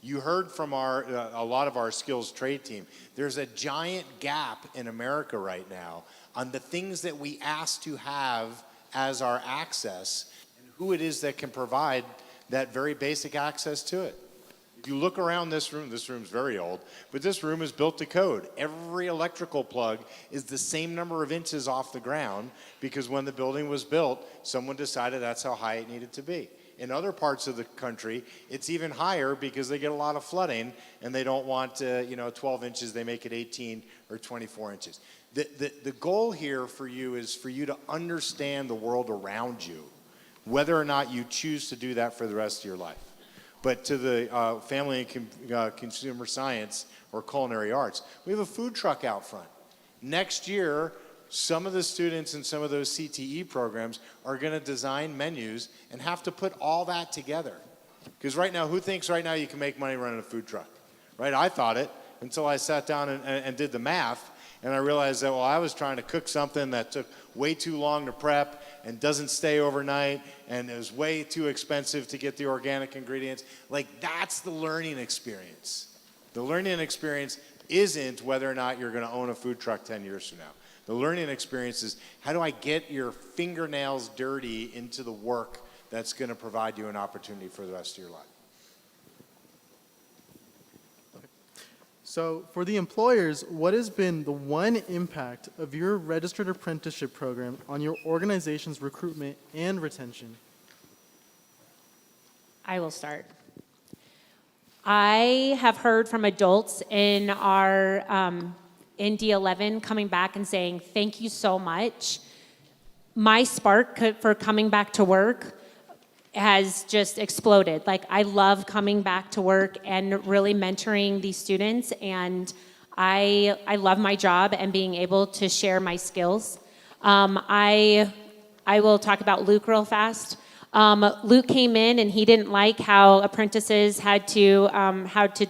You heard from a lot of our skills trade team. There's a giant gap in America right now on the things that we ask to have as our access and who it is that can provide that very basic access to it. If you look around this room's very old, but this room is built to code. Every electrical plug is the same number of inches off the ground because when the building was built, someone decided that's how high it needed to be. In other parts of the country, it's even higher because they get a lot of flooding and they don't want 12 inches, they make it 18 or 24 inches. The goal here for you is for you to understand the world around you, whether or not you choose to do that for the rest of your life. But to the family and consumer science or culinary arts, we have a food truck out front. Next year, some of the students in some of those CTE programs are going to design menus and have to put all that together. Because right now, who thinks right now you can make money running a food truck? Right? I thought it until I sat down and did the math, and I realized that, well, I was trying to cook something that took way too long to prep and doesn't stay overnight and is way too expensive to get the organic ingredients. Like, that's the learning experience. The learning experience isn't whether or not you're going to own a food truck 10 years from now. The learning experience is, how do I get your fingernails dirty into the work that's going to provide you an opportunity for the rest of your life? Okay. So for the employers, what has been the one impact of your registered apprenticeship program on your organization's recruitment and retention? I will start. I have heard from adults in our in D11 coming back and saying, thank you so much. My spark for coming back to work has just exploded. Like, I love coming back to work and really mentoring these students, and I love my job and being able to share my skills. I will talk about Luke real fast. Luke came in and he didn't like how apprentices had to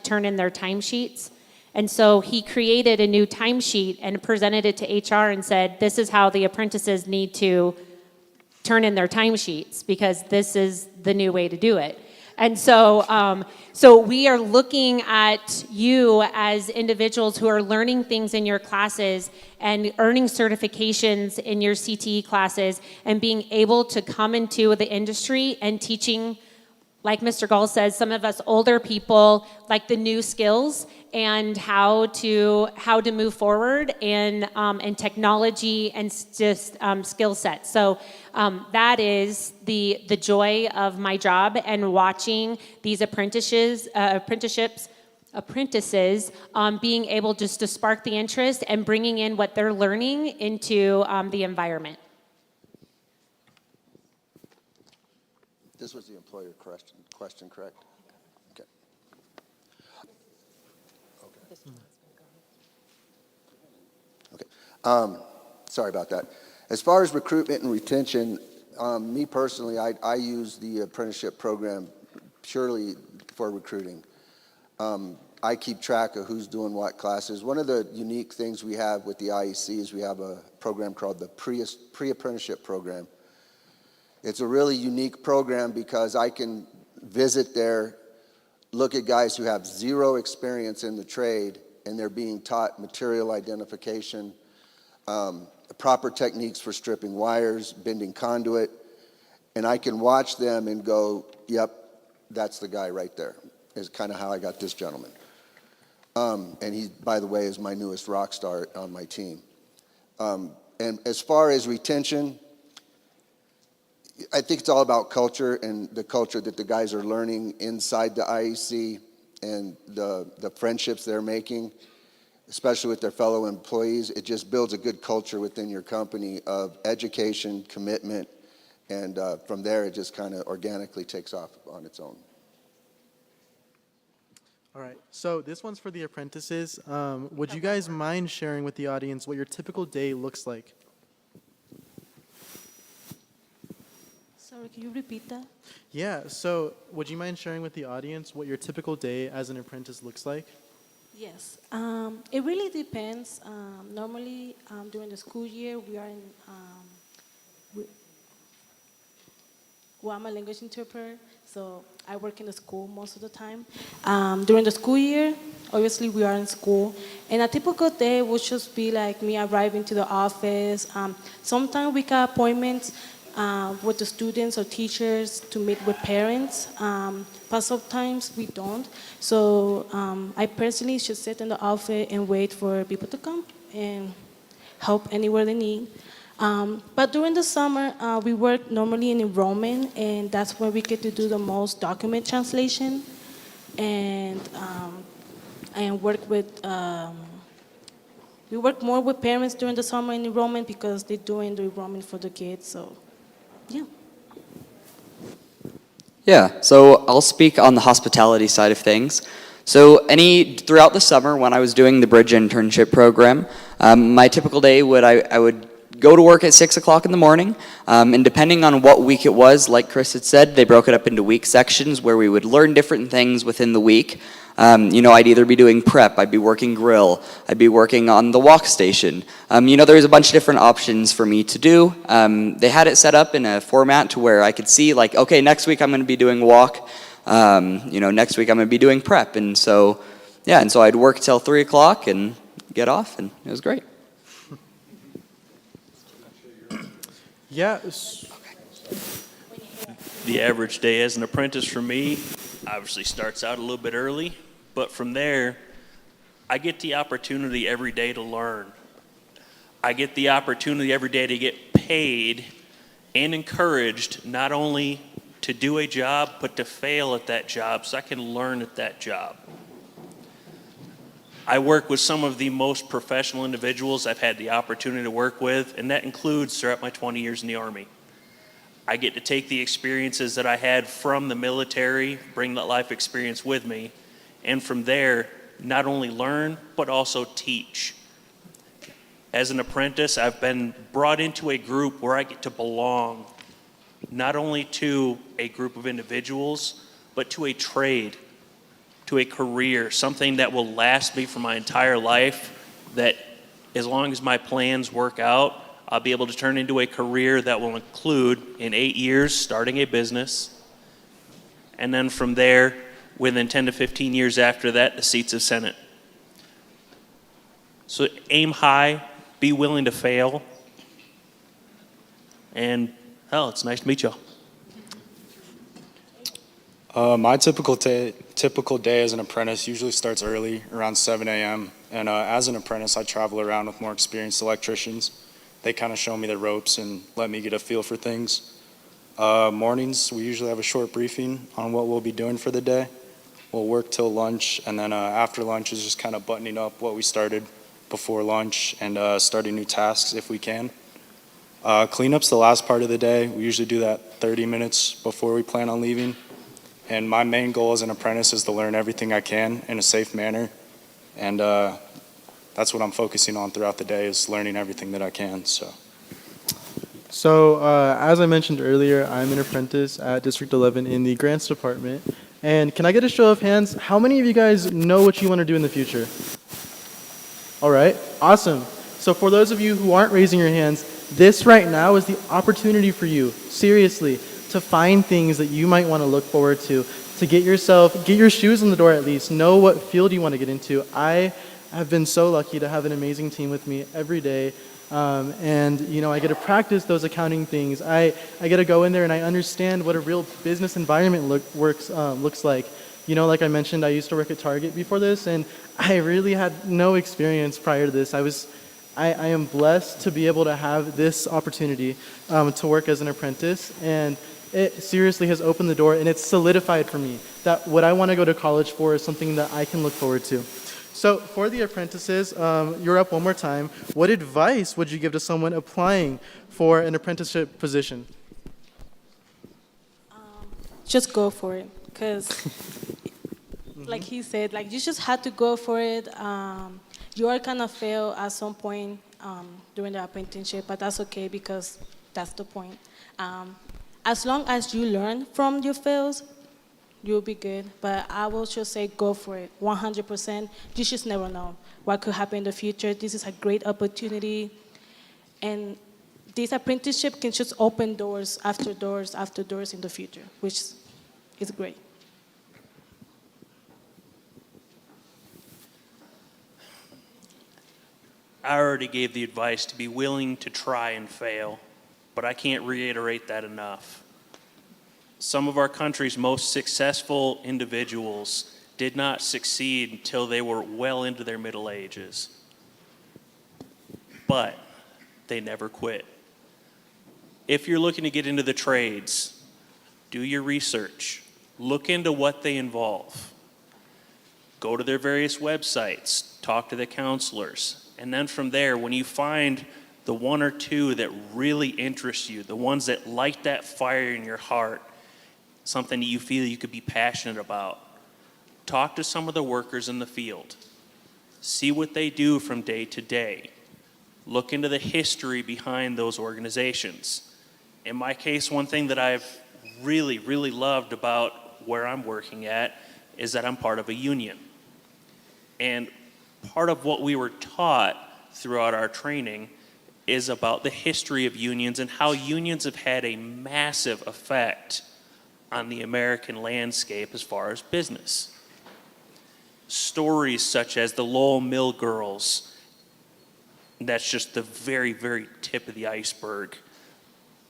turn in their timesheets. And so he created a new timesheet and presented it to HR and said, this is how the apprentices need to turn in their timesheets because this is the new way to do it. And so, so we are looking at you as individuals who are learning things in your classes and earning certifications in your CTE classes and being able to come into the industry and teaching, like Mr. Gall says, some of us older people, like the new skills and how to move forward in technology and just skill sets. So that is the joy of my job, and watching these apprentices being able just to spark the interest and bringing in what they're learning into the environment. This was the employer question, correct? Okay. Okay. Sorry about that. As far as recruitment and retention, me personally, I use the apprenticeship program purely for recruiting. I keep track of who's doing what classes. One of the unique things we have with the IEC is we have a program called the pre-apprenticeship program. It's a really unique program because I can visit there, look at guys who have zero experience in the trade, and they're being taught material identification, proper techniques for stripping wires, bending conduit, and I can watch them and go, yep, that's the guy right there, is kind of how I got this gentleman. And he, by the way, is my newest rock star on my team. And as far as retention, I think it's all about culture and the culture that the guys are learning inside the IEC and the friendships they're making, especially with their fellow employees. It just builds a good culture within your company of education, commitment, and from there it just kind of organically takes off on its own. All right, so this one's for the apprentices. Would you guys mind sharing with the audience what your typical day looks like? Sorry, can you repeat that? Yeah, so would you mind sharing with the audience what your typical day as an apprentice looks like? Yes, it really depends. Normally, during the school year, we are in, well, I'm a language interpreter, so I work in the school most of the time. During the school year, obviously we are in school, and a typical day would just be like me arriving to the office. Sometimes we got appointments with the students or teachers to meet with parents, but sometimes we don't. So I personally should sit in the office and wait for people to come and help anywhere they need. But during the summer, we work normally in enrollment, and that's where we get to do the most document translation and work with, we work more with parents during the summer in enrollment because they're doing the enrollment for the kids, so yeah. Yeah, so I'll speak on the hospitality side of things. So throughout the summer when I was doing the Bridge internship program, my typical day I would go to work at 6 o'clock in the morning, and depending on what week it was, like Chris had said, they broke it up into week sections where we would learn different things within the week. I'd either be doing prep, I'd be working grill, I'd be working on the walk station. There's a bunch of different options for me to do. They had it set up in a format to where I could see like, okay, next week I'm going to be doing walk, next week I'm going to be doing prep. And so I'd work till 3 o'clock and get off, and it was great. Yeah. The average day as an apprentice for me obviously starts out a little bit early, but from there, I get the opportunity every day to learn. I get the opportunity every day to get paid and encouraged not only to do a job, but to fail at that job so I can learn at that job. I work with some of the most professional individuals I've had the opportunity to work with, and that includes throughout my 20 years in the Army. I get to take the experiences that I had from the military, bring that life experience with me, and from there, not only learn, but also teach. As an apprentice, I've been brought into a group where I get to belong, not only to a group of individuals, but to a trade, to a career, something that will last me for my entire life, that as long as my plans work out, I'll be able to turn into a career that will include, in 8 years, starting a business, and then from there, within 10 to 15 years after that, the seats of Senate. So aim high, be willing to fail, and hell, it's nice to meet y'all. My typical day as an apprentice usually starts early, around 7 a.m. And as an apprentice, I travel around with more experienced electricians. They kind of show me the ropes and let me get a feel for things. Mornings, we usually have a short briefing on what we'll be doing for the day. We'll work till lunch, and then after lunch is just kind of buttoning up what we started before lunch and starting new tasks if we can. Cleanup's the last part of the day. We usually do that 30 minutes before we plan on leaving. And my main goal as an apprentice is to learn everything I can in a safe manner. And that's what I'm focusing on throughout the day, is learning everything that I can. So as I mentioned earlier, I'm an apprentice at District 11 in the grants department. And can I get a show of hands? How many of you guys know what you want to do in the future? All right, awesome. So for those of you who aren't raising your hands, this right now is the opportunity for you, seriously, to find things that you might want to look forward to get your shoes in the door at least, know what field you want to get into. I have been so lucky to have an amazing team with me every day. And you know, I get to practice those accounting things. I get to go in there and I understand what a real business environment looks like. You know, like I mentioned, I used to work at Target before this, and I really had no experience prior to this. I am blessed to be able to have this opportunity to work as an apprentice, and it seriously has opened the door, and it's solidified for me that what I want to go to college for is something that I can look forward to. So for the apprentices, you're up one more time. What advice would you give to someone applying for an apprenticeship position? Just go for it, because like he said, like you just had to go for it. You are gonna fail at some point during the apprenticeship, but that's okay because that's the point. As long as you learn from your fails, you'll be good. But I will just say go for it, 100%. You just never know what could happen in the future. This is a great opportunity, and this apprenticeship can just open doors after doors after doors in the future, which is great. I already gave the advice to be willing to try and fail, but I can't reiterate that enough. Some of our country's most successful individuals did not succeed until they were well into their middle ages. But they never quit. If you're looking to get into the trades, do your research. Look into what they involve. Go to their various websites, talk to the counselors. And then from there, when you find the one or two that really interest you, the ones that light that fire in your heart, something that you feel you could be passionate about, talk to some of the workers in the field. See what they do from day to day. Look into the history behind those organizations. In my case, one thing that I've really, really loved about where I'm working at is that I'm part of a union. And part of what we were taught throughout our training is about the history of unions and how unions have had a massive effect on the American landscape as far as business. Stories such as the Lowell Mill Girls, that's just the very, very tip of the iceberg.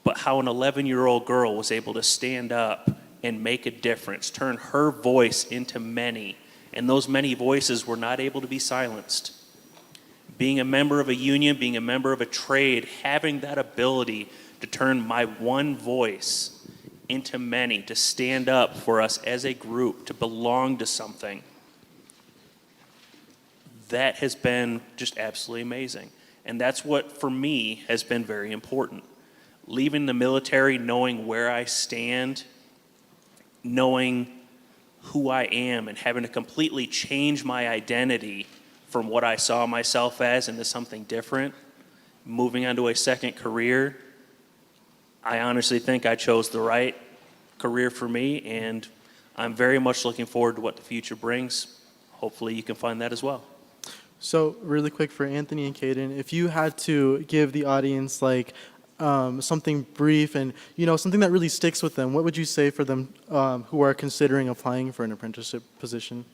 But how an 11-year-old girl was able to stand up and make a difference, turn her voice into many, and those many voices were not able to be silenced. Being a member of a union, being a member of a trade, having that ability to turn my one voice into many, to stand up for us as a group, to belong to something, that has been just absolutely amazing. And that's what, for me, has been very important. Leaving the military, knowing where I stand, knowing who I am, and having to completely change my identity from what I saw myself as into something different, moving on to a second career, I honestly think I chose the right career for me, and I'm very much looking forward to what the future brings. Hopefully you can find that as well. So really quick for Anthony and Caden, if you had to give the audience like something brief and something that really sticks with them, what would you say for them who are considering applying for an apprenticeship position?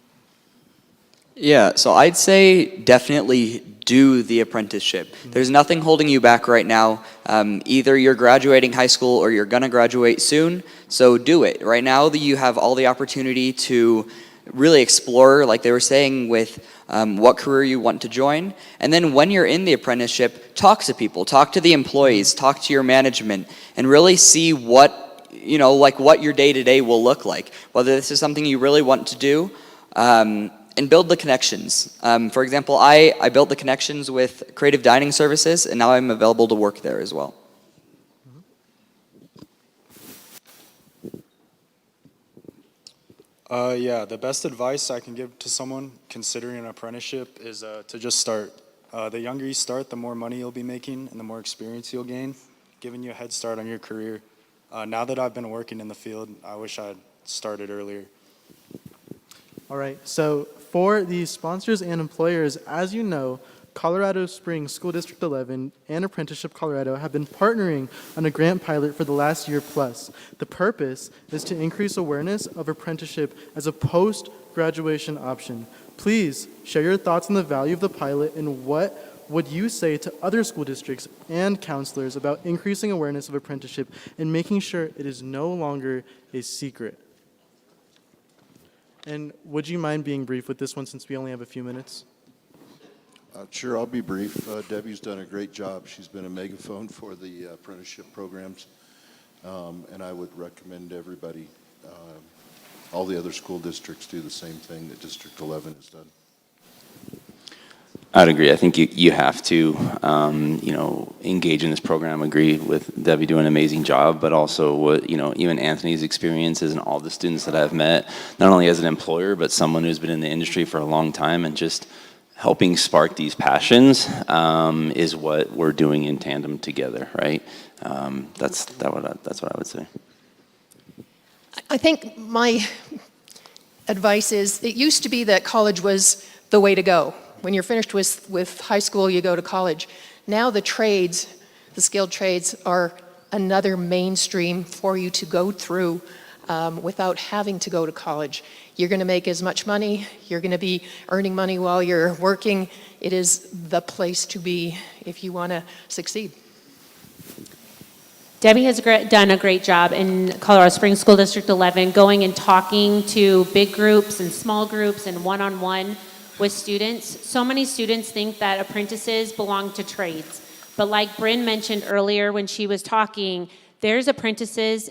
Yeah, so I'd say definitely do the apprenticeship. There's nothing holding you back right now. Either you're graduating high school or you're gonna graduate soon, so do it. Right now you have all the opportunity to really explore, like they were saying, with what career you want to join. And then when you're in the apprenticeship, talk to people, talk to the employees, talk to your management, and really see what, like what your day-to-day will look like, whether this is something you really want to do. And build the connections. For example, I built the connections with Creative Dining Services, and now I'm available to work there as well. Yeah, the best advice I can give to someone considering an apprenticeship is to just start. The younger you start, the more money you'll be making and the more experience you'll gain, giving you a head start on your career. Now that I've been working in the field, I wish I'd started earlier. All right, so for the sponsors and employers, as you know, Colorado Springs School District 11 and Apprenticeship Colorado have been partnering on a grant pilot for the last year plus. The purpose is to increase awareness of apprenticeship as a post-graduation option. Please share your thoughts on the value of the pilot and what would you say to other school districts and counselors about increasing awareness of apprenticeship and making sure it is no longer a secret. And would you mind being brief with this one since we only have a few minutes? Sure, I'll be brief. Debbie's done a great job. She's been a megaphone for the apprenticeship programs, and I would recommend everybody, all the other school districts do the same thing that District 11 has done. I'd agree. I think you have to, engage in this program. Agree with Debbie doing an amazing job, but also what, even Anthony's experiences and all the students that I've met, not only as an employer, but someone who's been in the industry for a long time and just helping spark these passions is what we're doing in tandem together, right? That's what I would say. I think my advice is, it used to be that college was the way to go. When you're finished with high school, you go to college. Now the trades, the skilled trades, are another mainstream for you to go through without having to go to college. You're going to make as much money. You're going to be earning money while you're working. It is the place to be if you want to succeed. Debbie has done a great job in Colorado Springs School District 11, going and talking to big groups and small groups and one-on-one with students. So many students think that apprentices belong to trades. But like Bryn mentioned earlier when she was talking, there's apprenticeships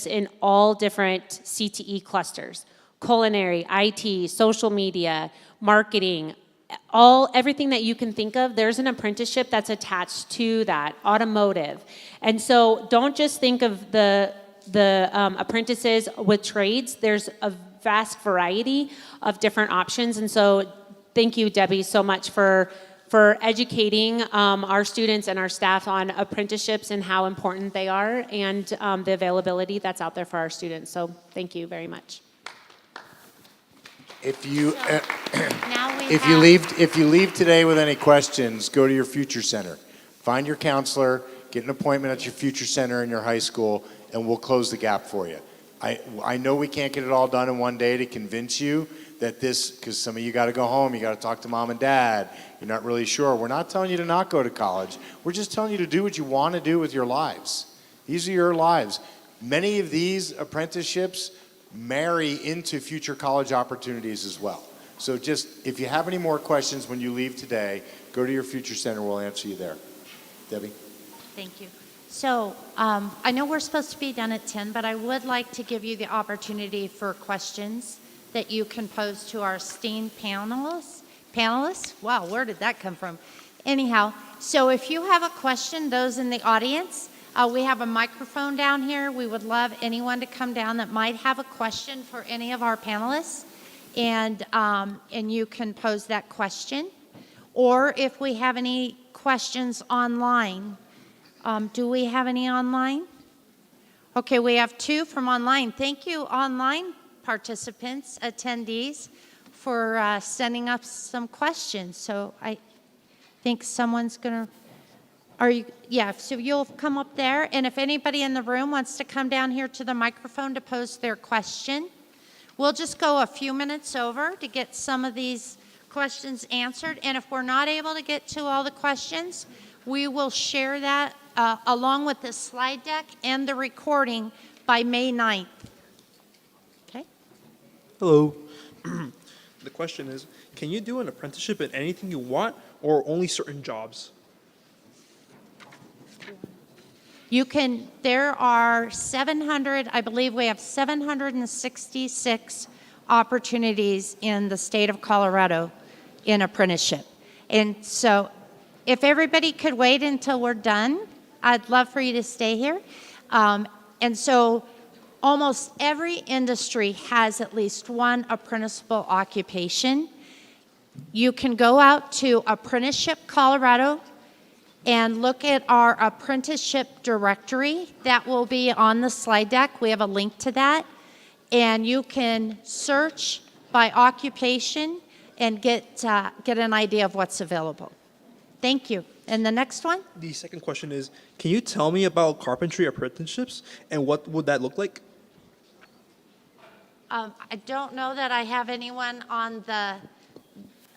in all different CTE clusters: culinary, IT, social media, marketing, everything that you can think of. There's an apprenticeship that's attached to that, automotive. And so don't just think of the apprentices with trades. There's a vast variety of different options. And so thank you, Debbie, so much for educating our students and our staff on apprenticeships and how important they are, and the availability that's out there for our students. So thank you very much. If you leave today with any questions, go to your Future Center. Find your counselor, get an appointment at your Future Center in your high school, and we'll close the gap for you. I know we can't get it all done in one day to convince you that because some of you got to go home, you got to talk to mom and dad, you're not really sure. We're not telling you to not go to college. We're just telling you to do what you want to do with your lives. These are your lives. Many of these apprenticeships marry into future college opportunities as well. So just, if you have any more questions when you leave today, go to your Future Center, we'll answer you there. Debbie? Thank you. So I know we're supposed to be done at 10, but I would like to give you the opportunity for questions that you can pose to our esteemed panelists. Wow, where did that come from? Anyhow, so if you have a question, those in the audience, we have a microphone down here. We would love anyone to come down that might have a question for any of our panelists, and you can pose that question. Or if we have any questions online, do we have any online? Okay, we have two from online. Thank you, online participants, attendees, for sending up some questions. So I think someone's going to, yeah, so you'll come up there. And if anybody in the room wants to come down here to the microphone to pose their question, we'll just go a few minutes over to get some of these questions answered. And if we're not able to get to all the questions, we will share that along with the slide deck and the recording by May 9th. Okay? Hello. The question is, can you do an apprenticeship in anything you want or only certain jobs? You can, there are 700, I believe we have 766 opportunities in the state of Colorado in apprenticeship. And so if everybody could wait until we're done, I'd love for you to stay here. And so almost every industry has at least one apprenticeable occupation. You can go out to Apprenticeship Colorado and look at our apprenticeship directory. That will be on the slide deck. We have a link to that. And you can search by occupation and get an idea of what's available. Thank you. And the next one? The second question is, can you tell me about carpentry apprenticeships and what would that look like? I don't know that I have anyone on the...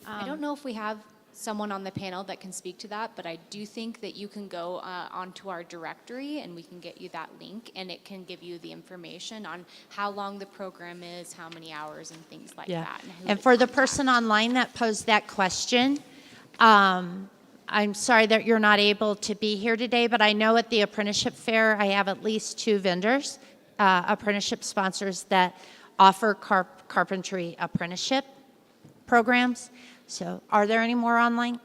I don't know if we have someone on the panel that can speak to that, but I do think that you can go onto our directory and we can get you that link, and it can give you the information on how long the program is, how many hours, and things like that. And for the person online that posed that question, I'm sorry that you're not able to be here today, but I know at the apprenticeship fair I have at least 2 vendors, apprenticeship sponsors that offer carpentry apprenticeship programs. So are there any more online?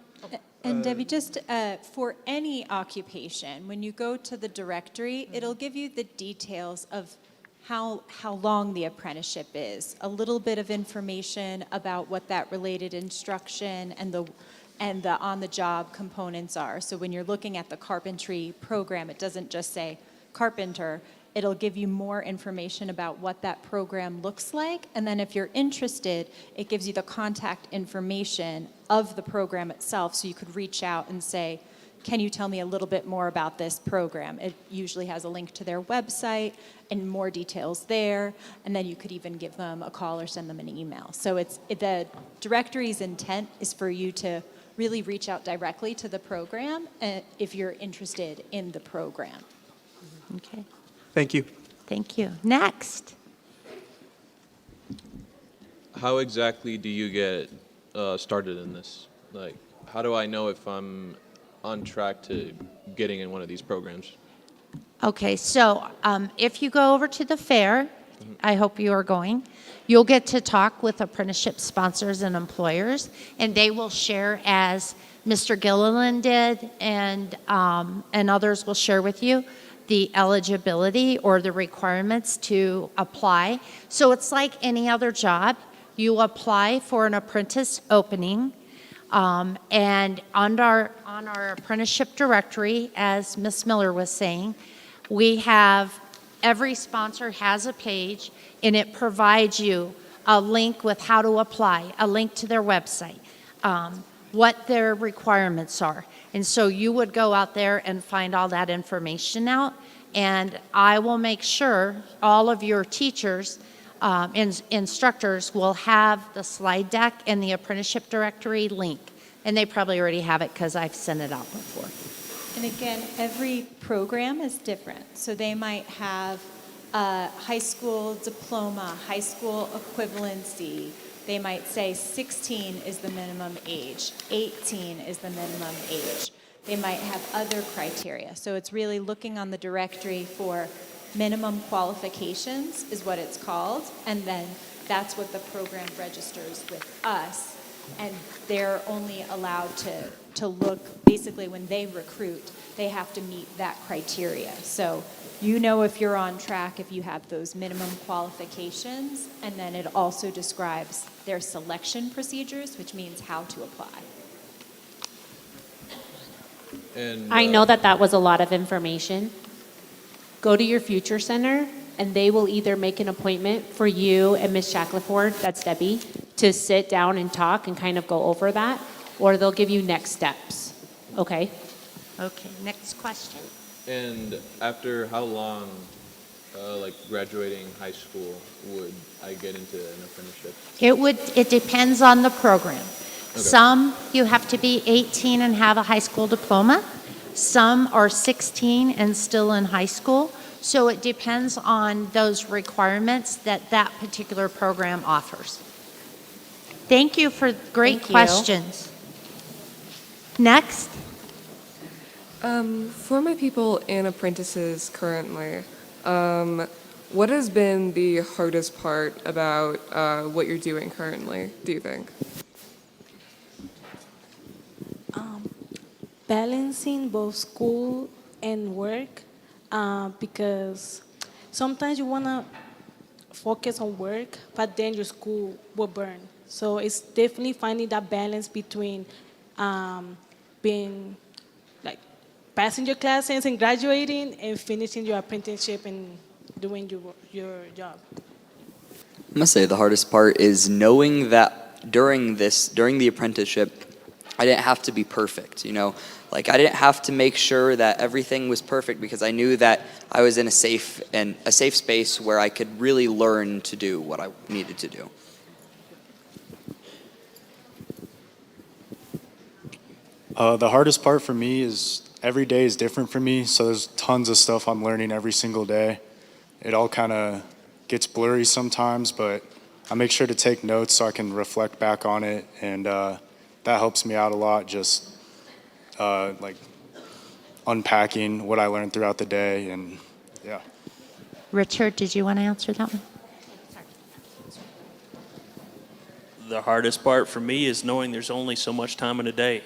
And Debbie, just for any occupation, when you go to the directory, it'll give you the details of how long the apprenticeship is, a little bit of information about what that related instruction and the on-the-job components are. So when you're looking at the carpentry program, it doesn't just say carpenter. It'll give you more information about what that program looks like. And then if you're interested, it gives you the contact information of the program itself, so you could reach out and say, can you tell me a little bit more about this program? It usually has a link to their website and more details there. And then you could even give them a call or send them an email. So the directory's intent is for you to really reach out directly to the program if you're interested in the program. Okay. Thank you. Thank you. Next. How exactly do you get started in this? Like, how do I know if I'm on track to getting in one of these programs? Okay, so if you go over to the fair, I hope you are going, you'll get to talk with apprenticeship sponsors and employers, and they will share, as Mr. Gilliland did, and others will share with you the eligibility or the requirements to apply. So it's like any other job. You apply for an apprentice opening, and on our apprenticeship directory, as Ms. Miller was saying, we have, every sponsor has a page, and it provides you a link with how to apply, a link to their website, what their requirements are. And so you would go out there and find all that information out, and I will make sure all of your teachers, instructors will have the slide deck and the apprenticeship directory link. And they probably already have it because I've sent it out before. And again, every program is different. So they might have a high school diploma, high school equivalency. They might say 16 is the minimum age, 18 is the minimum age. They might have other criteria. So it's really looking on the directory for minimum qualifications is what it's called. And then that's what the program registers with us. And they're only allowed to look, basically when they recruit, they have to meet that criteria. So you know if you're on track if you have those minimum qualifications, and then it also describes their selection procedures, which means how to apply. And I know that was a lot of information. Go to your Future Center, and they will either make an appointment for you and Ms. Shackleford, that's Debbie, to sit down and talk and kind of go over that, or they'll give you next steps. Okay? Okay, next question. And after how long, like graduating high school, would I get into an apprenticeship? It depends on the program. Some, you have to be 18 and have a high school diploma. Some are 16 and still in high school. So it depends on those requirements that that particular program offers. Thank you for great Thank you. questions. Next. For my people in apprentices currently, what has been the hardest part about what you're doing currently, do you think? Balancing both school and work, because sometimes you want to focus on work, but then your school will burn. So it's definitely finding that balance between being like passing your classes and graduating and finishing your apprenticeship and doing your job. I'm gonna say the hardest part is knowing that during the apprenticeship, I didn't have to be perfect, you know? Like I didn't have to make sure that everything was perfect because I knew that I was in a safe space where I could really learn to do what I needed to do. The hardest part for me is every day is different for me, so there's tons of stuff I'm learning every single day. It all kind of gets blurry sometimes, but I make sure to take notes so I can reflect back on it, and that helps me out a lot, just like unpacking what I learned throughout the day, and yeah. Richard, did you want to answer that one? The hardest part for me is knowing there's only so much time in a day.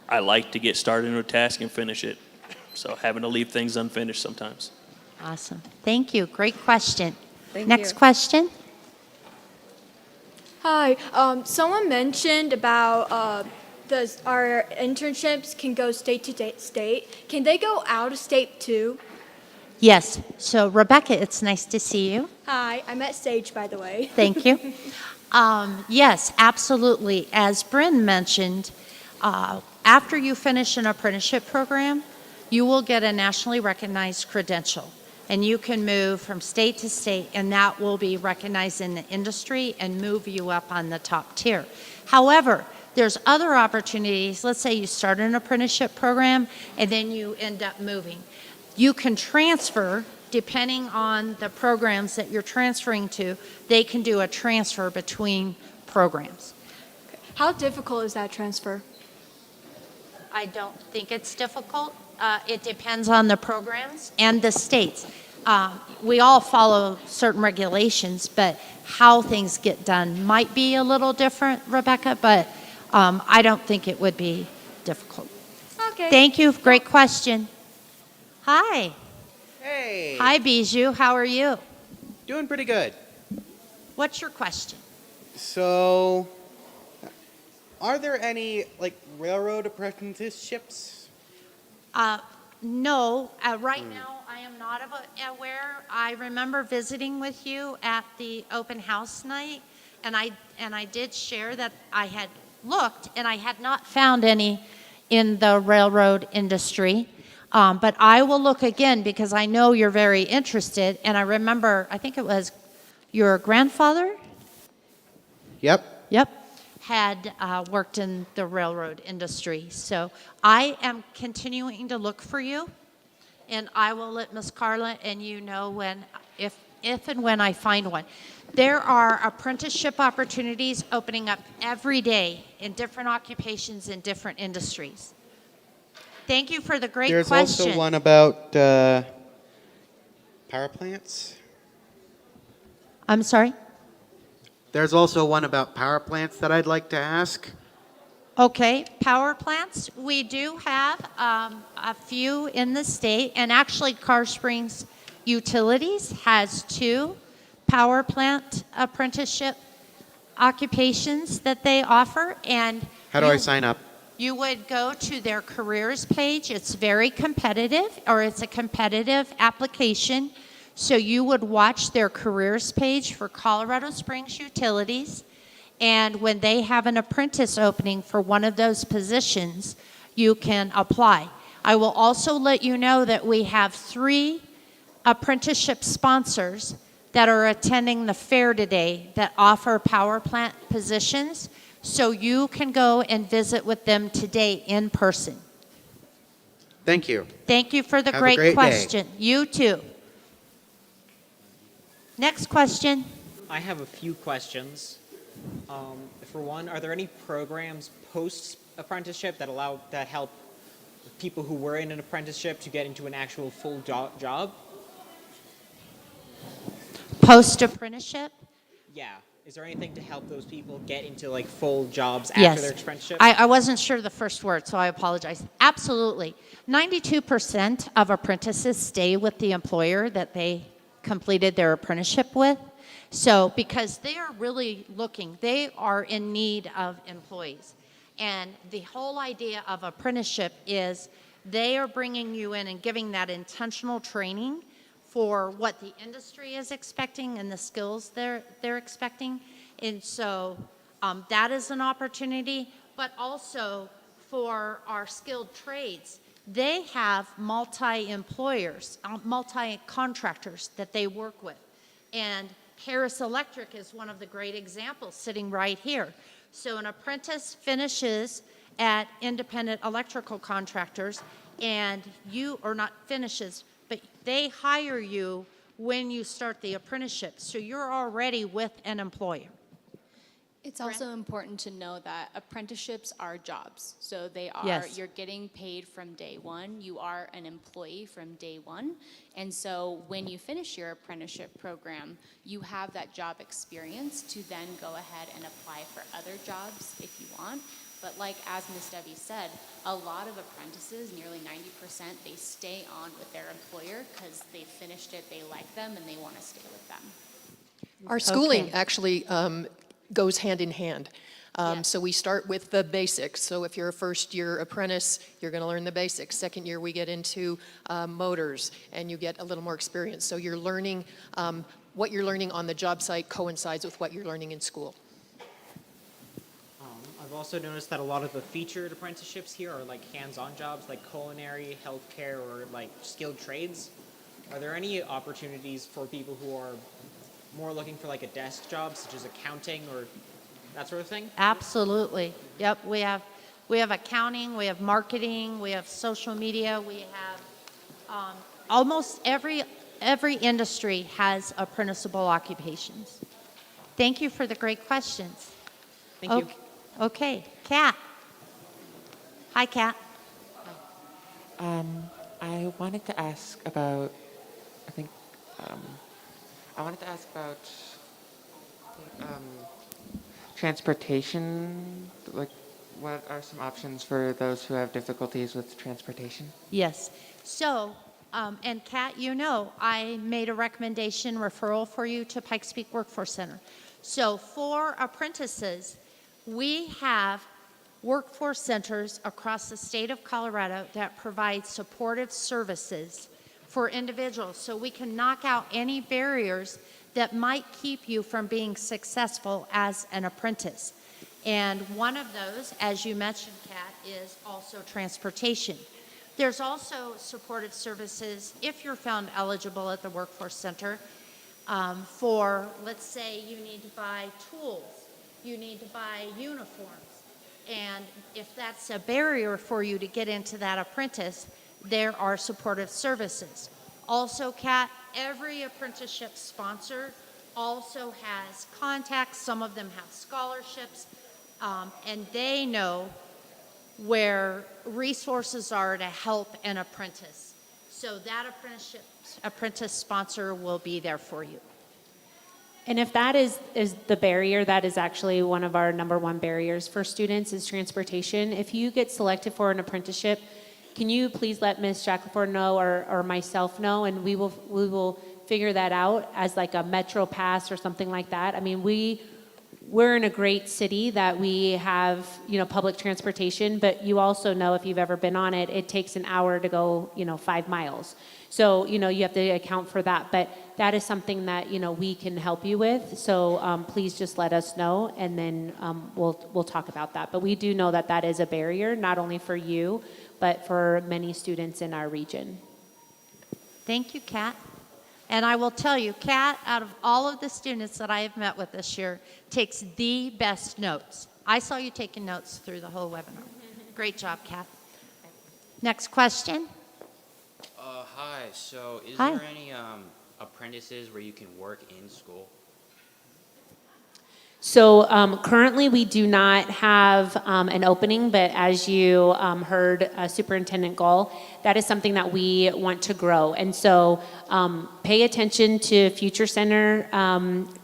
I like to get started on a task and finish it, so having to leave things unfinished sometimes. Awesome. Thank you. Great question. Thank Next you. question. Hi. Someone mentioned about our internships can go state to state. Can they go out of state too? Yes. So, Rebecca, it's nice to see you. Hi. I met Sage, by the way. Thank you. Yes, absolutely. As Bryn mentioned, after you finish an apprenticeship program, you will get a nationally recognized credential. And you can move from state to state, and that will be recognized in the industry and move you up on the top tier. However, there's other opportunities. Let's say you start an apprenticeship program, and then you end up moving. You can transfer, depending on the programs that you're transferring to, they can do a transfer between programs. How difficult is that transfer? I don't think it's difficult. It depends on the programs and the states. We all follow certain regulations, but how things get done might be a little different, Rebecca, but I don't think it would be difficult. Okay. Thank you. Great question. Hi. Hey. Hi, Bijou. How are you? Doing pretty good. What's your question? So, are there any, like, railroad apprenticeships? No. Right now, I am not aware. I remember visiting with you at the open house night, and I did share that I had looked, and I had not found any in the railroad industry. But I will look again because I know you're very interested, and I remember, I think it was your grandfather? Yep. Yep. Had worked in the railroad industry. So I am continuing to look for you, and I will let Miss Carla and you know when, if and when I find one. There are apprenticeship opportunities opening up every day in different occupations in different industries. Thank you for the great There's question. also one about power plants. I'm sorry? There's also one about power plants that I'd like to ask. Okay, power plants. We do have a few in the state, and actually Car Springs Utilities has 2 power plant apprenticeship occupations that they offer. And How do I sign up? You would go to their careers page. It's very competitive, or it's a competitive application. So you would watch their careers page for Colorado Springs Utilities, And when they have an apprentice opening for one of those positions, you can apply. I will also let you know that we have 3 apprenticeship sponsors that are attending the fair today that offer power plant positions. So you can go and visit with them today in person. Thank you. Thank you for the Have a great great day. question. You too. Next question. I have a few questions. For one, are there any programs post apprenticeship that help people who were in an apprenticeship to get into an actual full job? Post apprenticeship? Yeah. Is there anything to help those people get into like full jobs Yes. after their apprenticeship? I wasn't sure the first word, so I apologize. Absolutely. 92% of apprentices stay with the employer that they completed their apprenticeship with. So, because they are really looking, they are in need of employees. And the whole idea of apprenticeship is they are bringing you in and giving that intentional training for what the industry is expecting and the skills they're expecting. And so that is an opportunity, but also for our skilled trades, they have multi-employers, multi-contractors that they work with. And Harris Electric is one of the great examples sitting right here. So an apprentice finishes at independent electrical contractors, and or not finishes, but they hire you when you start the apprenticeship. So you're already with an employer. It's also important to know that apprenticeships are jobs. So they are, Yes. you're getting paid from day one. You are an employee from day one. And so when you finish your apprenticeship program, you have that job experience to then go ahead and apply for other jobs if you want. But like as Ms. Debbie said, a lot of apprentices, nearly 90%, they stay on with their employer because they finished it, they like them, and they want to stay with them. Our schooling Okay. actually goes hand in hand. So we start with the basics. So if you're a first-year apprentice, you're going to learn the basics. Second year, we get into motors, and you get a little more experience. So you're learning, what you're learning on the job site coincides with what you're learning in school. I've also noticed that a lot of the featured apprenticeships here are like hands-on jobs like culinary, healthcare, or like skilled trades. Are there any opportunities for people who are more looking for like a desk job, such as accounting or that sort of thing? Absolutely. Yep, we have accounting, we have marketing, we have social media, we have almost every industry has apprenticeable occupations. Thank you for the great questions. Thank you. Okay, Kat. Hi, Kat. I wanted to ask about, transportation. Like, what are some options for those who have difficulties with transportation? Yes. So, and Kat, you know, I made a recommendation referral for you to Pikes Peak Workforce Center. So for apprentices, we have workforce centers across the state of Colorado that provide supportive services for individuals so we can knock out any barriers that might keep you from being successful as an apprentice. And one of those, as you mentioned, Kat, is also transportation. There's also supportive services if you're found eligible at the Workforce Center for, let's say, you need to buy tools, you need to buy uniforms. And if that's a barrier for you to get into that apprentice, there are supportive services. Also, Kat, every apprenticeship sponsor also has contacts. Some of them have scholarships, and they know where resources are to help an apprentice. So that apprentice sponsor will be there for you. And if that is the barrier, that is actually one of our number one barriers for students is transportation. If you get selected for an apprenticeship, can you please let Ms. Shackelford know or myself know, and we will figure that out as like a Metro Pass or something like that. I mean, we we're in a great city that we have, public transportation, but you also know if you've ever been on it, it takes an hour to go, 5 miles. So, you have to account for that. But that is something that, we can help you with. So please just let us know, and then we'll talk about that. But we do know that that is a barrier, not only for you, but for many students in our region. Thank you, Kat. And I will tell you, Kat, out of all of the students that I have met with this year, takes the best notes. I saw you taking notes through the whole webinar. Great job, Kat. Next question. Hi. So, is Hi. there any apprentices where you can work in school? So currently we do not have an opening, but as you heard Superintendent Gall, that is something that we want to grow. And so pay attention to Future Center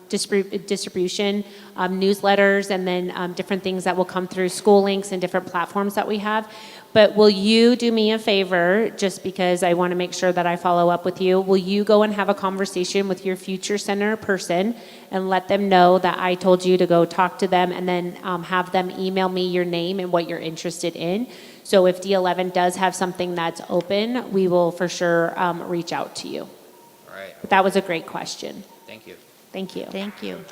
distribution, newsletters, and then different things that will come through school links and different platforms that we have. But will you do me a favor, just because I want to make sure that I follow up with you, will you go and have a conversation with your Future Center person and let them know that I told you to go talk to them, and then have them email me your name and what you're interested in. So if D11 does have something that's open, we will for sure reach out to you. All right. But that was a great question. Thank you. Thank you. Thank you.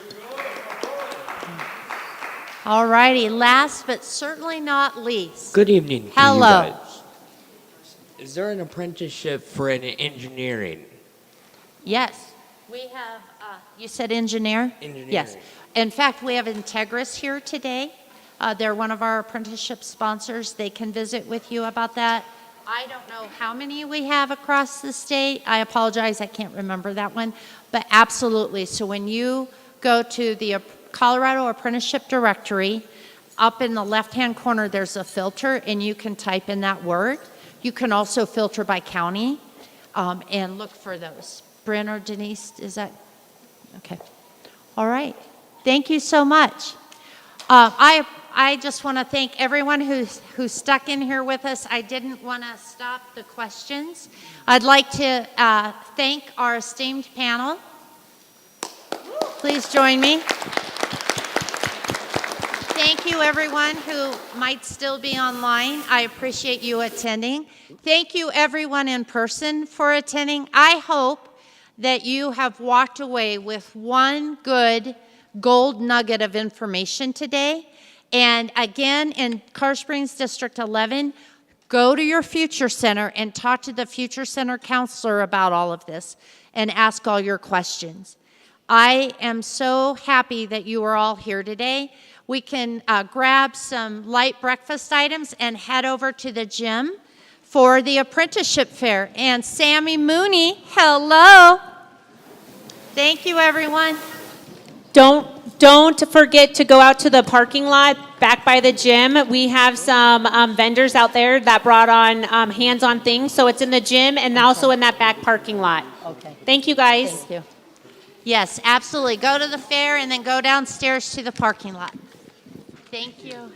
All righty, last but certainly not least. Good evening to Hello. you guys. Is there an apprenticeship for an engineering? Yes. We have, you said engineer? Engineering. Yes. In fact, we have Integris here today. They're one of our apprenticeship sponsors. They can visit with you about that. I don't know how many we have across the state. I apologize, I can't remember that one. But absolutely, so when you go to the Colorado Apprenticeship Directory, up in the left-hand corner, there's a filter, and you can type in that word. You can also filter by county and look for those. Bryn or Denise, is that? Okay. All right. Thank you so much. I just want to thank everyone who stuck in here with us. I didn't want to stop the questions. I'd like to thank our esteemed panel. Please join me. Thank you, everyone who might still be online. I appreciate you attending. Thank you, everyone in person, for attending. I hope that you have walked away with one good gold nugget of information today. And again, in Colorado Springs District 11, go to your Future Center and talk to the Future Center counselor about all of this and ask all your questions. I am so happy that you are all here today. We can grab some light breakfast items and head over to the gym for the apprenticeship fair. And Sammy Mooney, hello. Thank you, everyone. Don't forget to go out to the parking lot back by the gym. We have some vendors out there that brought on hands-on things. So it's in the gym and also in that back parking lot. Okay. Thank you, guys. Thank you. Yes, absolutely. Go to the fair and then go downstairs to the parking lot. Thank you.